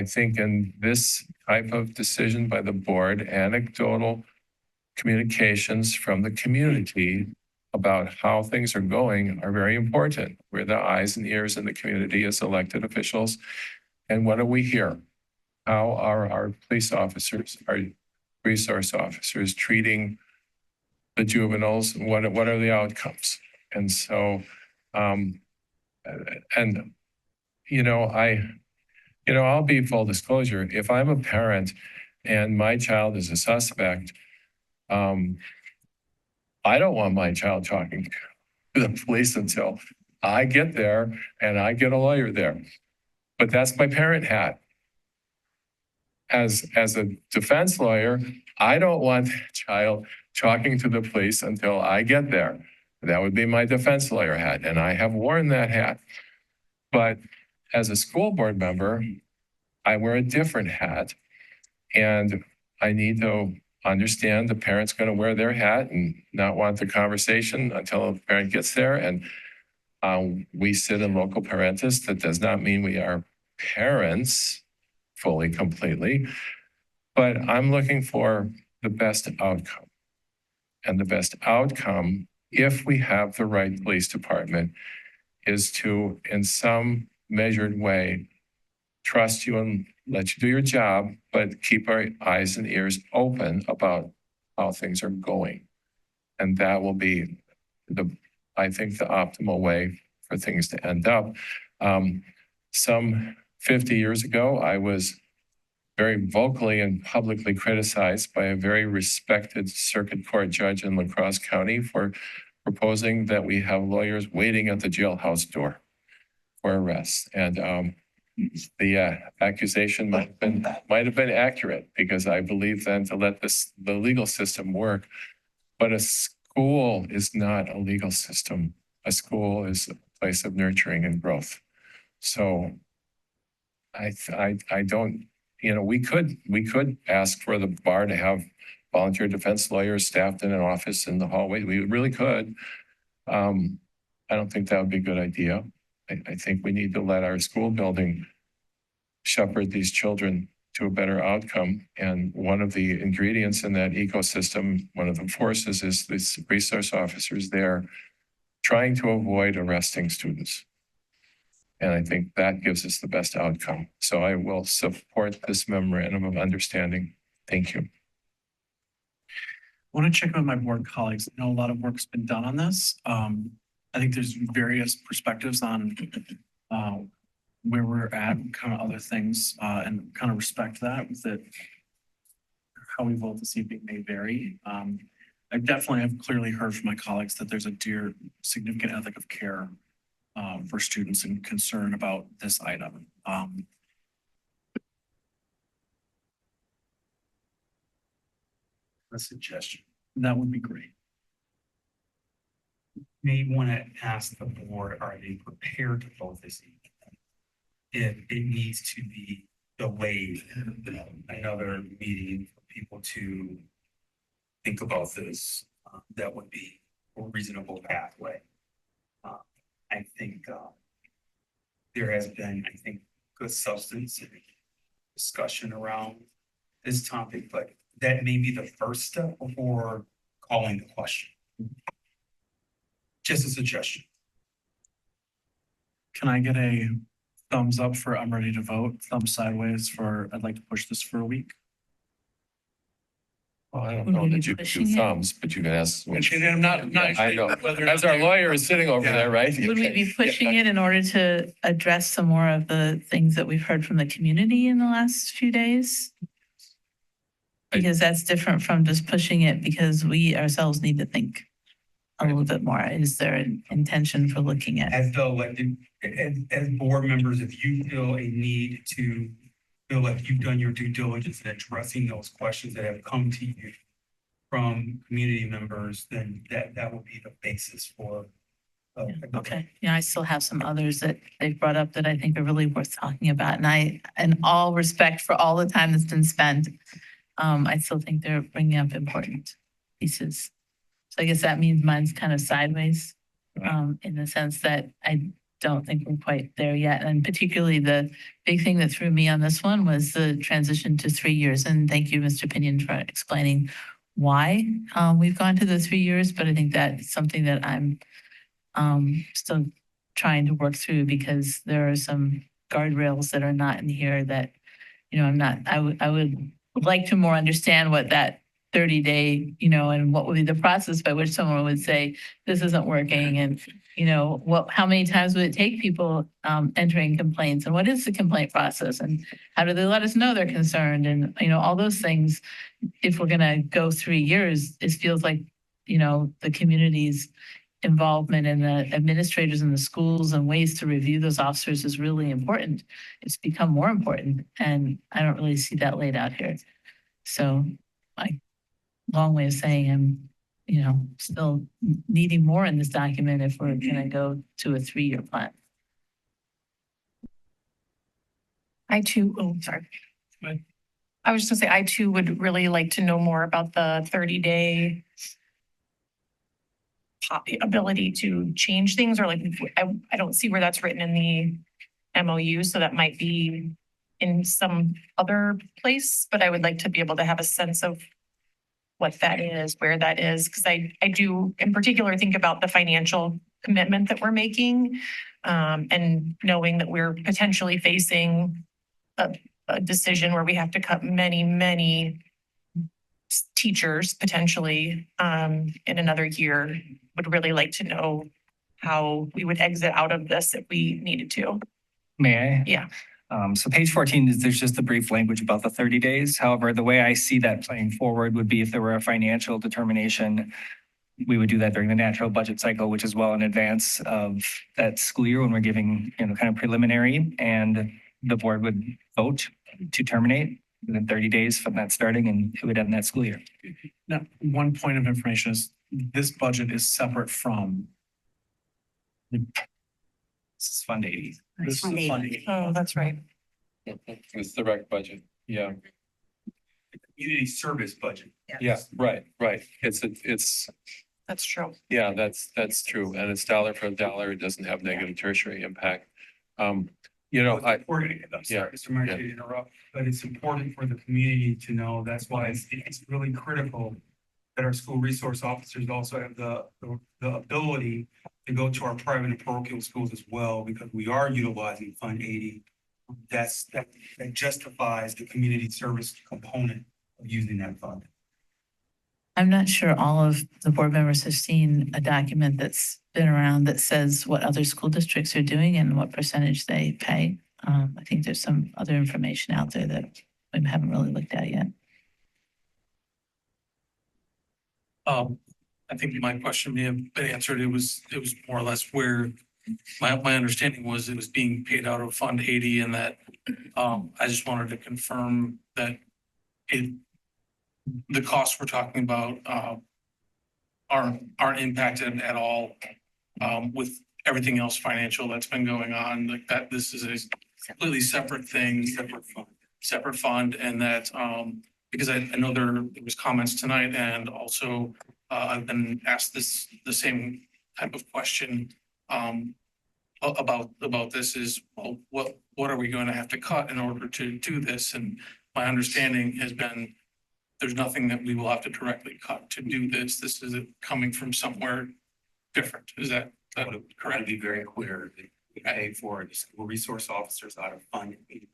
think in this type of decision by the board, anecdotal communications from the community about how things are going are very important. We're the eyes and ears in the community as elected officials. And what do we hear? How are our police officers, our resource officers treating the juveniles? What are the outcomes? And so, I'll be full disclosure. If I'm a parent and my child is a suspect, I don't want my child talking to the police until I get there and I get a lawyer there. But that's my parent hat. As a defense lawyer, I don't want that child talking to the police until I get there. That would be my defense lawyer hat, and I have worn that hat. But as a school board member, I wear a different hat, and I need to understand the parent's going to wear their hat and not want the conversation until the parent gets there. And we sit in local parentis. That does not mean we are parents fully, completely, but I'm looking for the best outcome. And the best outcome, if we have the right police department, is to, in some measured way, trust you and let you do your job, but keep our eyes and ears open about how things are going. And that will be I think the optimal way for things to end up. Some 50 years ago, I was very vocally and publicly criticized by a very respected circuit court judge in La Crosse County for proposing that we have lawyers waiting at the jailhouse door for arrests. And the accusation might have been accurate, because I believe then to let the legal system work. But a school is not a legal system. A school is a place of nurturing and growth. So I don't, we could ask for the bar to have volunteer defense lawyers staffed in an office in the hallway. We really could. I don't think that would be a good idea. I think we need to let our school building shepherd these children to a better outcome. And one of the ingredients in that ecosystem, one of the forces, is these resource officers there trying to avoid arresting students. And I think that gives us the best outcome. So I will support this memorandum of understanding. Thank you. I want to check in with my board colleagues. I know a lot of work's been done on this. I think there's various perspectives on where we're at, and kind of other things, and kind of respect that how we vote this evening may vary. I definitely have clearly heard from my colleagues that there's a significant ethic of care for students and concern about this item. A suggestion. That would be great. May want to ask the board, are they prepared to vote this evening? If it needs to be delayed, another meeting for people to think about this, that would be a reasonable pathway. I think there has been, I think, good substance and discussion around this topic, but that may be the first step before calling the question. Just a suggestion. Can I get a thumbs up for I'm ready to vote, thumbs sideways for I'd like to push this for a week? Well, I don't Would know we be that you can pushing do it? thumbs, but you can ask. I'm not. I know. whether or As not our they- lawyer is sitting over Yeah. there, right? Would we be pushing it in order to address some more of the things that we've heard from the community in the last few days? Because that's different from just pushing it because we ourselves need to think a little bit more. Is there an intention for looking at? As the elected, as board members, if you feel a need to feel like you've done your due diligence in addressing those questions that have come to you from community members, then that will be the basis for. Okay, yeah, I still have some others that they've brought up that I think are really worth talking about. And in all respect for all the time that's been spent, I still think they're bringing up important pieces. So I guess that means mine's kind of sideways, in the sense that I don't think we're quite there yet. And particularly the big thing that threw me on this one was the transition to 3 years. And thank you, Mr. Pinion, for explaining why we've gone to the 3 years. But I think that's something that I'm still trying to work through because there are some guardrails that are not in here that, I would like to more understand what that 30-day, and what would be the process by which someone would say, this isn't working. And, how many times would it take people entering complaints? And what is the complaint process? And how do they let us know they're concerned? And, all those things, if we're going to go 3 years, it feels like, the community's involvement and the administrators in the schools and ways to review those officers is really important. It's become more important. And I don't really see that laid out here. So long way of saying I'm, still needing more in this document if we're gonna go to a 3-year plan. I too, sorry. I was just gonna say, I too would really like to know more about the 30-day ability to change things, or I don't see where that's written in the MOU, so that might be in some other place, but I would like to be able to have a sense of what that is, where that is, because I do in particular think about the financial commitment that we're making, and knowing that we're potentially facing a decision where we have to cut many teachers potentially in another year. Would really like to know how we would exit out of this if we needed to. May I? Yeah. So page 14 is there's just the brief language about the 30 days. However, the way I see that playing forward would be if there were a financial determination, we would do that during the natural budget cycle, which is well in advance of that school year when we're giving, kind of preliminary, and the board would vote to terminate within 30 days from that starting, and it would end that school year. Now, one point of information is this budget is separate from. This is Fund 80. This is the funding. Oh, that's right. It's the rec budget. Yeah, Community service budget. yeah, right. It's, That's true. yeah, that's true. And it's dollar for dollar. It doesn't have negative tertiary impact. I'm Sorry, Yeah, Mr. Martin, to interrupt, but it's important for the community to know. That's why it's really critical that our school resource officers also have the ability to go to our private and parochial schools as well, because we are utilizing Fund 80. That justifies the community service component of using that fund. I'm not sure all of the board members have seen a document that's been around that says what other school districts are doing and what percentage they pay. I think there's some other information out there that we haven't really looked at yet. I think my question may have been answered. It was more or less where my understanding was it was being paid out of Fund 80, and that I just wanted to confirm that the costs we're talking about aren't impacted at all with everything else financial that's been going on. Like that, this is a completely separate thing, separate fund, and that because I know there was comments tonight and also I've been asked the same type of question about this is, well, what are we going to have to cut in order to do this? And my understanding has been there's nothing that we will have to directly cut to do this. This is coming from somewhere different. Is that correct? To be very clear, we pay for the school resource officers out of Fund 8.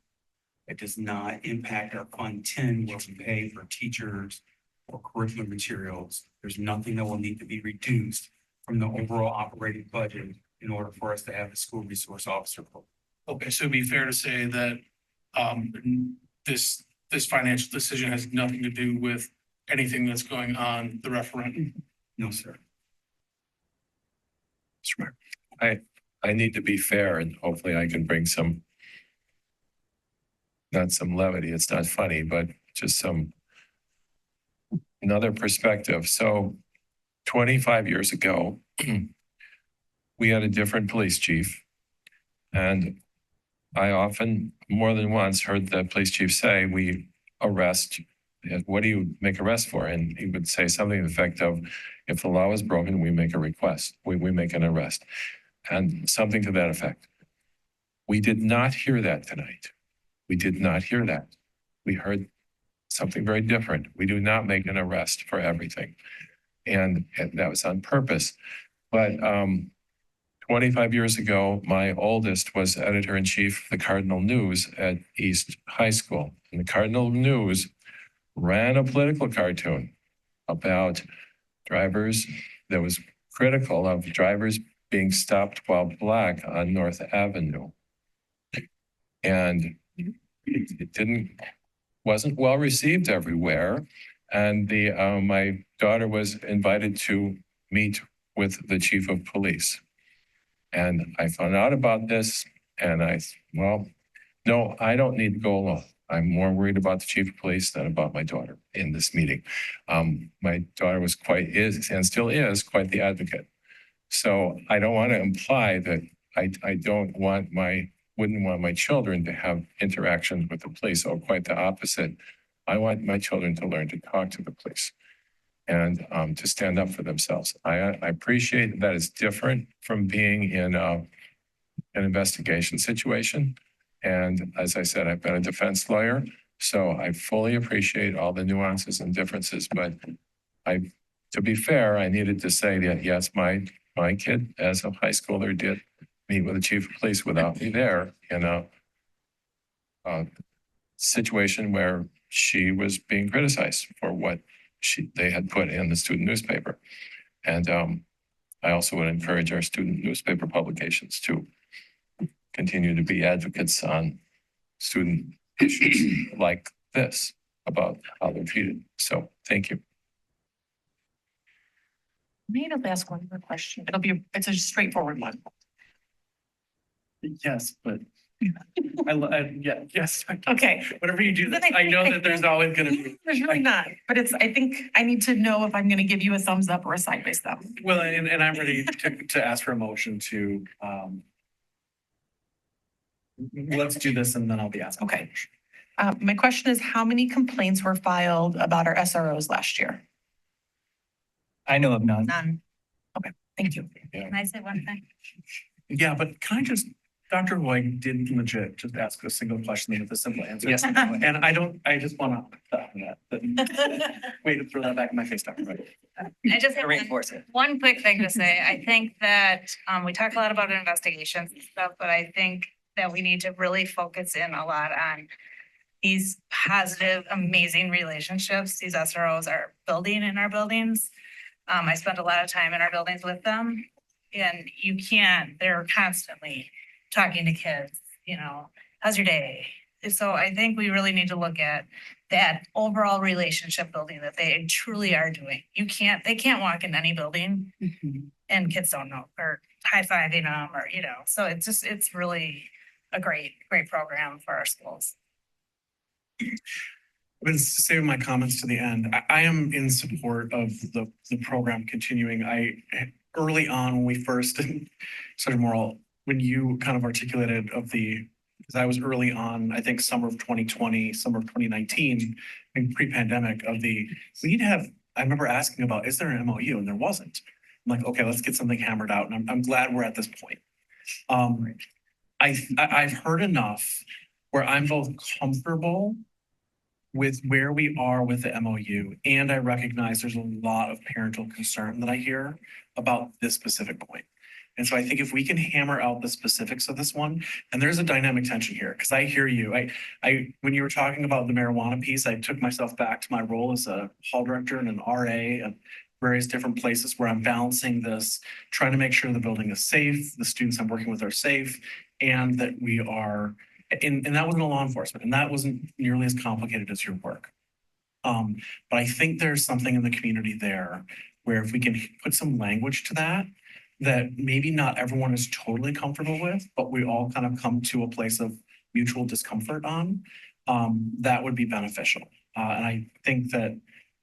It does not impact our Fund 10, where we pay for teachers or curriculum materials. There's nothing that will need to be reduced from the overall operating budget in order for us to have the school resource officer program. Okay, so it'd be fair to say that this financial decision has nothing to do with anything that's going on the referendum. No, sir. I need to be fair and hopefully I can bring some, not some levity, it's not funny, but just some another perspective. So 25 years ago, we had a different police chief. And I often, more than once, heard the police chief say, we arrest, what do you make arrests for? And he would say something to the effect of, if the law is broken, we make a request, we make an arrest. And something to that effect. We did not hear that tonight. We did not hear that. We heard something very different. We do not make an arrest for everything. And that was on purpose. But 25 years ago, my oldest was editor-in-chief of the Cardinal News at East High School. And the Cardinal News ran a political cartoon about drivers that was critical of drivers being stopped while black on North Avenue. And it wasn't well received everywhere. And my daughter was invited to meet with the chief of police. And I found out about this and well, no, I don't need to go alone. I'm more worried about the chief of police than about my daughter in this meeting. My daughter is and still is quite the advocate. So I don't want to imply that I wouldn't want my children to have interactions with the police, or quite the opposite. I want my children to learn to talk to the police and to stand up for themselves. I appreciate that it's different from being in an investigation situation. And as I said, I've been a defense lawyer, so I fully appreciate all the nuances and differences. But to be fair, I needed to say that yes, my kid as a high schooler did meet with the chief of police without me there in a situation where she was being criticized for what they had put in the student newspaper. And I also would encourage our student newspaper publications to continue to be advocates on student issues like this about how they're treated. So thank you. May I ask one more question? It's a straightforward one. Yes, but yes. Okay. Whatever you do, I know that there's always going to be. There's really not, but I think I need to know if I'm going to give you a thumbs up or a sideways thumb. Well, and I'm ready to ask for a motion to, let's do this and then I'll be asking. Okay. My question is, how many complaints were filed about our SROs last year? I know of none. None. Okay, thank you. Can I say one thing? Yeah, but can I just, Dr. Hoy did legit just ask a single question with a simple answer. Yes. And I just want to, way to throw that back in my face, Dr. Hoy. I just have Reinforce it. one quick thing to say. I think that we talk a lot about investigations and stuff, but I think that we need to really focus in a lot on these positive, amazing relationships these SROs are building in our buildings. I spent a lot of time in our buildings with them, and they're constantly talking to kids, how's your day? So I think we really need to look at that overall relationship building that they truly are doing. They can't walk in any building and kids don't know, or high-fiving them, or, so it's really a great program for our schools. I'm going to save my comments to the end. I am in support of the program continuing. Early on when we first started Moral, when you kind of articulated of the because I was early on, I think summer of 2020, summer of 2019, in pre-pandemic we need to have, I remember asking about, is there an MOU? And there wasn't. I'm like, okay, let's get something hammered out. And I'm glad we're at this point. I've heard enough where I'm both comfortable with where we are with the MOU, and I recognize there's a lot of parental concern that I hear about this specific point. And so I think if we can hammer out the specifics of this one, and there's a dynamic tension here, because I hear you. When you were talking about the marijuana piece, I took myself back to my role as a hall director and an RA and various different places where I'm balancing this, trying to make sure the building is safe, the students I'm working with are safe, and that we are, and that wasn't a law enforcement, and that wasn't nearly as complicated as your work. But I think there's something in the community there where if we can put some language to that maybe not everyone is totally comfortable with, but we all kind of come to a place of mutual discomfort on, that would be beneficial. And I think that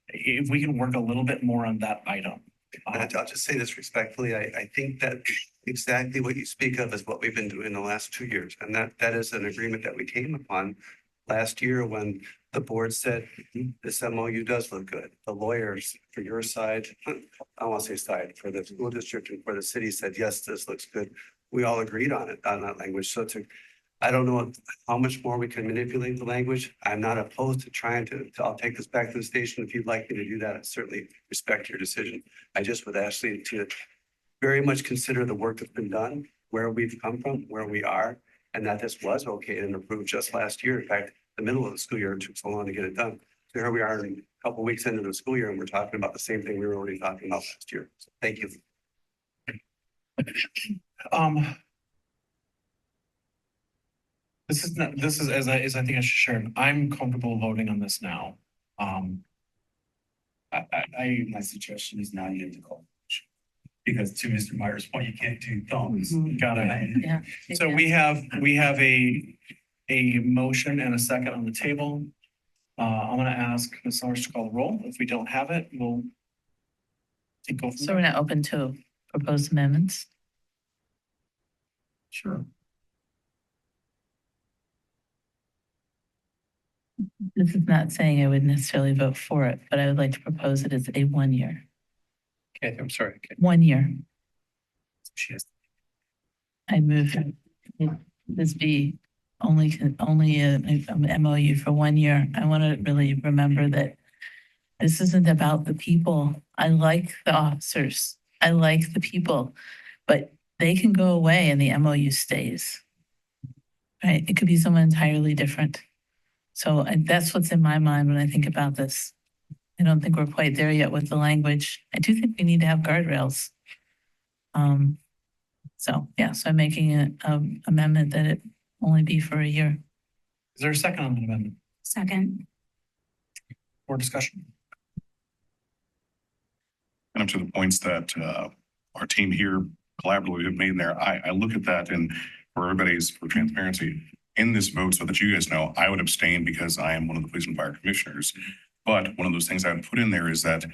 if we can work a little bit more on that item. I'll just say this respectfully. I think that exactly what you speak of is what we've been doing the last 2 years. And that is an agreement that we came upon last year when the board said, this MOU does look good. The lawyers for your side, I don't want to say side, for the school district and for the city said, yes, this looks good. We all agreed on it, on that language. So I don't know how much more we can manipulate the language. I'm not opposed to trying to I'll take this back to the station. If you'd like me to do that, I certainly respect your decision. I just would ask you to very much consider the work that's been done, where we've come from, where we are, and that this was okay and approved just last year. In fact, the middle of the school year, it took so long to get it done. So here we are a couple of weeks into the school year and we're talking about the same thing we were already talking about last year. So thank you. This is as I think I should share. I'm comfortable voting on this now. My suggestion is not yet to call. Because to Mr. Meyer's point, you can't do thumbs. Got it. Yeah. So we have a motion and a second on the table. I'm gonna ask Ms. Summers to call the roll. If we don't have it, we'll go from So there. we're not open to proposed amendments? Sure. This is not saying I would necessarily vote for it, but I would like to propose it as a 1 year. Okay, I'm sorry. Okay. 1 year. She has I move this be only a MOU for 1 year. I want to really remember that this isn't about the people. I like the officers. I like the people, but they can go away and the MOU stays. Right? It could be someone entirely different. So that's what's in my mind when I think about this. I don't think we're quite there yet with the language. I do think we need to have guardrails. So I'm making an amendment that it only be for a year. Is there a second on the amendment? Second. Or discussion? Kind of to the points that our team here collaboratively have made there. I look at that and for transparency in this vote so that you guys know, I would abstain because I am one of the police and fire commissioners. But one of those things I would put in there is that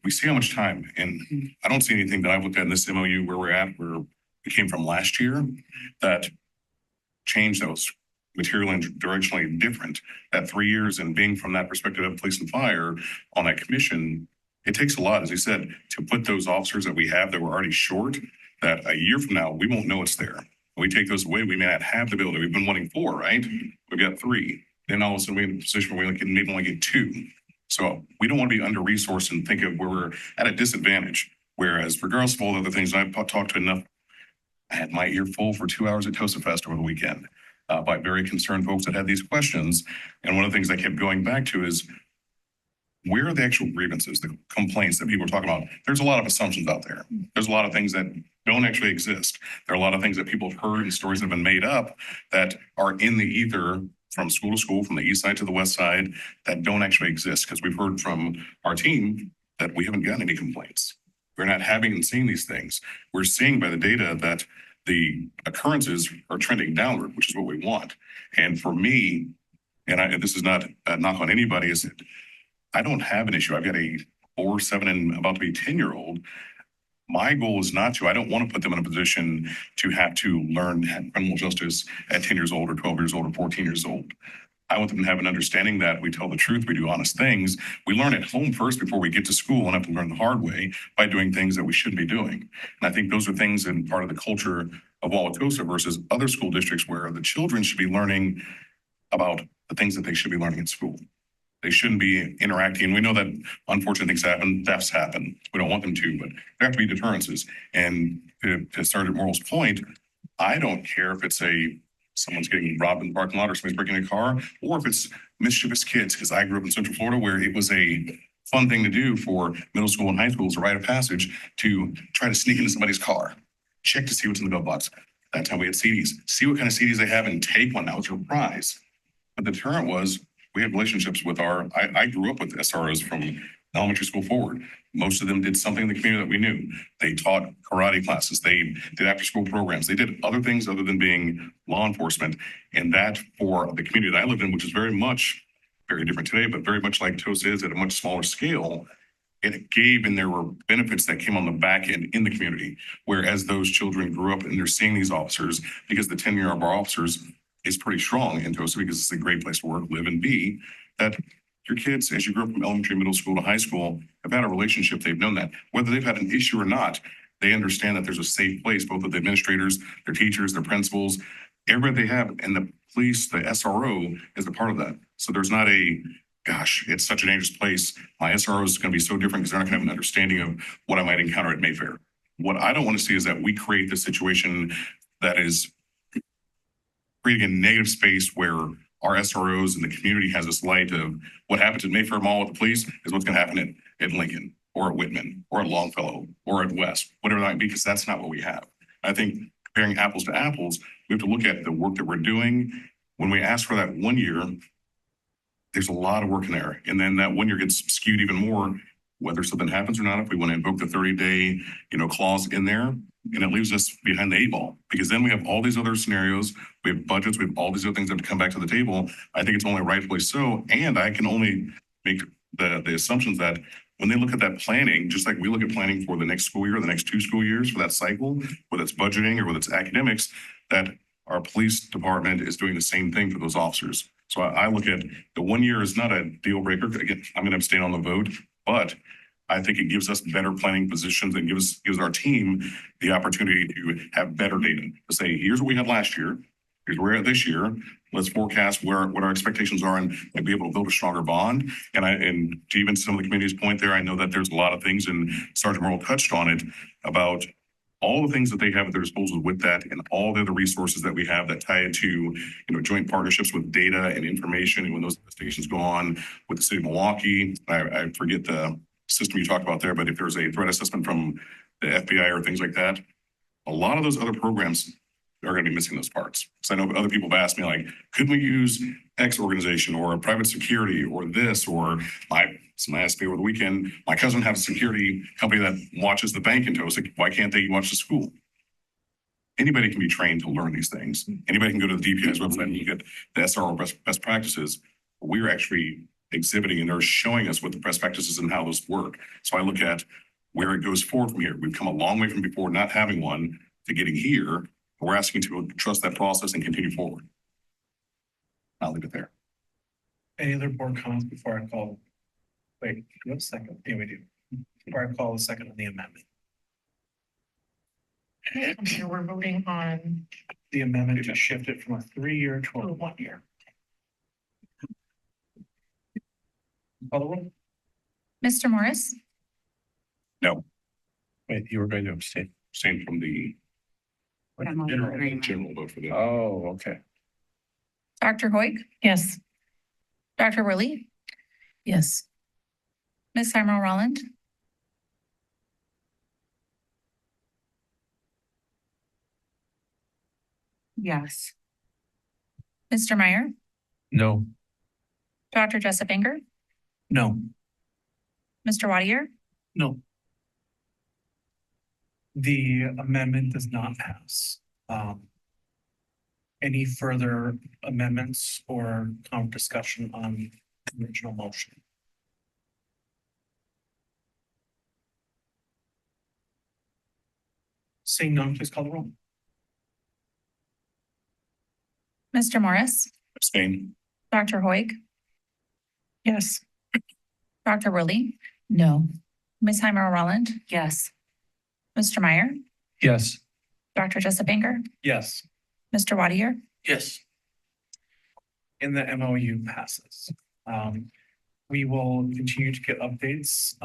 we see how much time, and I don't see anything that I've looked at in this MOU where we're at, where we came from last year, that changed those materially and directionally different. That 3 years and being from that perspective of police and fire on that commission, it takes a lot, as you said, to put those officers that we have that were already short, that a year from now, we won't know it's there. When we take those away, we may not have the ability. We've been wanting 4, right? We've got 3. Then all of a sudden we're in a position where we can maybe only get 2. So we don't want to be under-resourced and think of where we're at a disadvantage. Whereas regardless of all the other things, I've talked to enough, I had my ear full for 2 hours at Tosa Fest over the weekend by very concerned folks that had these questions. And one of the things I kept going back to is, where are the actual grievances, the complaints that people are talking about? There's a lot of assumptions out there. There's a lot of things that don't actually exist. There are a lot of things that people have heard and stories that have been made up that are in the ether from school to school, from the east side to the west side, that don't actually exist. Because we've heard from our team that we haven't gotten any complaints. We're not having and seeing these things. We're seeing by the data that the occurrences are trending downward, which is what we want. And for me, and this is not a knock on anybody, is that I don't have an issue. I've got a 4, 7, and about to be 10-year-old. My goal is not to, I don't want to put them in a position to have to learn criminal justice at 10 years old or 12 years old or 14 years old. I want them to have an understanding that we tell the truth, we do honest things. We learn at home first before we get to school and have to learn the hard way by doing things that we shouldn't be doing. And I think those are things in part of the culture of Wauwatosa versus other school districts where the children should be learning about the things that they should be learning in school. They shouldn't be interacting. And we know that unfortunate things happen, thefts happen. We don't want them to, but there have to be deterrences. And to Sergeant Morrell's point, I don't care if it's someone's getting robbed in the parking lot or somebody's breaking a car, or if it's mischievous kids, because I grew up in Central Florida where it was a fun thing to do for middle school and high school as a rite of passage to try to sneak into somebody's car, check to see what's in the glove box. That time we had CDs. See what kind of CDs they have and take one. That was your prize. But the deterrent was we had relationships with I grew up with SROs from elementary school forward. Most of them did something in the community that we knew. They taught karate classes. They did after school programs. They did other things other than being law enforcement. And that for the community that I lived in, which is very different today, but very much like Tosa is at a much smaller scale, it gave, and there were benefits that came on the back end in the community. Whereas those children grew up and they're seeing these officers, because the tenure of our officers is pretty strong in Tosa because it's a great place to work, live, and be, that your kids, as you grow up from elementary, middle school to high school, have had a relationship. They've known that. Whether they've had an issue or not, they understand that there's a safe place, both with the administrators, their teachers, their principals, everybody they have, and the police, the SRO is a part of that. So there's not gosh, it's such a dangerous place. My SRO is going to be so different because they're not going to have an understanding of what I might encounter at Mayfair. What I don't want to see is that we create this situation that is creating a negative space where our SROs and the community has this light of what happens at Mayfair Mall with the police is what's going to happen at Lincoln or at Whitman or at Longfellow or at West, whatever that might be, because that's not what we have. I think comparing apples to apples, we have to look at the work that we're doing. When we ask for that 1 year, there's a lot of work in there. And then that 1 year gets skewed even more, whether something happens or not, if we want to invoke the 30-day, clause in there, and it leaves us behind the 8 ball, because then we have all these other scenarios, we have budgets, we have all these other things that have to come back to the table. I think it's only rightfully so. And I can only make the assumptions that when they look at that planning, just like we look at planning for the next school year, the next 2 school years for that cycle, whether it's budgeting or whether it's academics, that our police department is doing the same thing for those officers. So I look at the 1 year is not a deal breaker. Again, I'm going to abstain on the vote, but I think it gives us better planning positions and gives our team the opportunity to have better data to say, here's what we had last year, here's where we're at this year. Let's forecast what our expectations are and be able to build a stronger bond. And to even some of the community's point there, I know that there's a lot of things, and Sergeant Merle touched on it, about all the things that they have at their disposal with that and all the other resources that we have that tie into, joint partnerships with data and information. And when those investigations go on with the city of Milwaukee, I forget the system you talked about there, but if there's a threat assessment from the FBI or things like that, a lot of those other programs are going to be missing those parts. So I know other people have asked me, like, could we use X organization or a private security or this, or someone asked me over the weekend, my cousin has a security company that watches the bank in Tosa. Why can't they watch the school? Anybody can be trained to learn these things. Anybody can go to the DPI's website and look at the SRO best practices. We're actually exhibiting and they're showing us what the best practices and how those work. So I look at where it goes forward from here. We've come a long way from before not having one to getting here. We're asking to trust that process and continue forward. I'll leave it there. Any other board comments before I call? Wait, do we have a second? Yeah, we do. Before I call the second on the amendment. Here we're voting on. The amendment to shift it from a 3-year to a 1 year. Call the roll. Mr. Morris, No. Wait, you were going to abstain? Abstain from the general vote for the. Oh, okay. Dr. Hoyk, Yes. Dr. Worley, Yes. Ms. Simon Rolland, Yes. Mr. Meyer, No. Dr. Jessup Banger, No. Mr. Wadier, No. The amendment does not pass. Any further amendments or discussion on the original motion? Seeing none, please call the roll. Mr. Morris, Abstain. Dr. Hoig, Yes. Dr. Worley, No. Ms. Heimer Roland, Yes. Mr. Meyer, Yes. Dr. Jessup Banger, Yes. Mr. Wadier, Yes. And the MOU passes. We will continue to get updates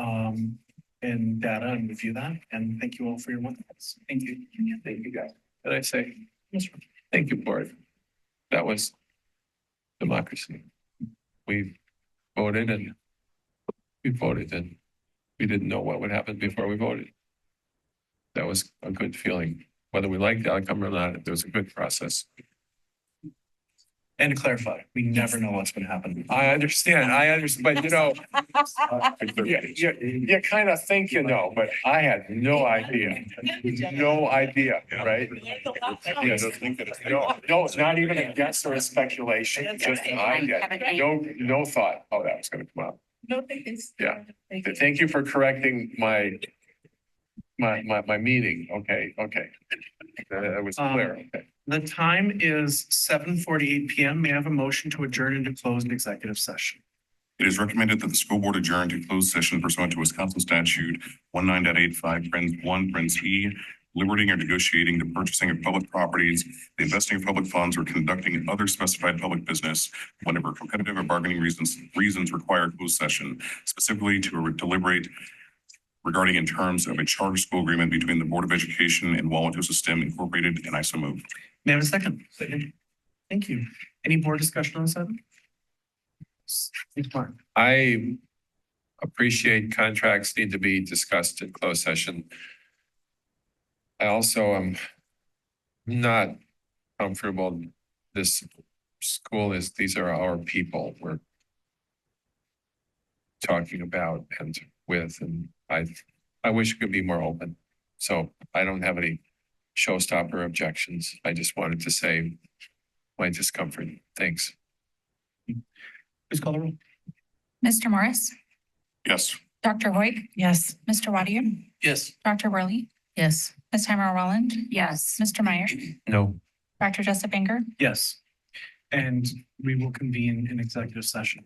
and data and review that. And thank you all for your months. Thank you. Thank you, guys. Can I say, thank you, board. That was democracy. We voted and we didn't know what would happen before we voted. That was a good feeling, whether we liked the outcome or not. It was a good process. And to clarify, we never know what's going to happen. I understand, but you know, you kind of think you know, but I had no idea. No idea, right? Yeah, no, it's not even a guess or a speculation, just no thought how that was gonna come out. No, it's. Yeah. Thank you for correcting my meeting. Okay. That was clear. Okay. The time is 7:48 PM. May I have a motion to adjourn into closed executive session? It is recommended that the school board adjourn to closed session pursuant to Wisconsin statute 19.85, Prince 1, Prince E, liberating or negotiating the purchasing of public properties, the investing of public funds, or conducting other specified public business whenever competitive or bargaining reasons require closed session, specifically to deliberate regarding in terms of a charter school agreement between the Board of Education and Wauwatosa STEM Incorporated, and I so move. May I have a second? Second. Thank you. Any board discussion on this item? Mark. I appreciate contracts need to be discussed in closed session. I also am not comfortable. This school these are our people we're talking about and with, and I wish it could be more open. So I don't have any showstopper objections. I just wanted to say my discomfort. Thanks. Please call the roll. Mr. Morris, Yes. Dr. Hoig, Yes. Mr. Wadier, Yes. Dr. Worley, Yes. Ms. Heimer Roland, Yes. Mr. Meyer, No. Dr. Jessup Banger. Yes. And we will convene in executive session.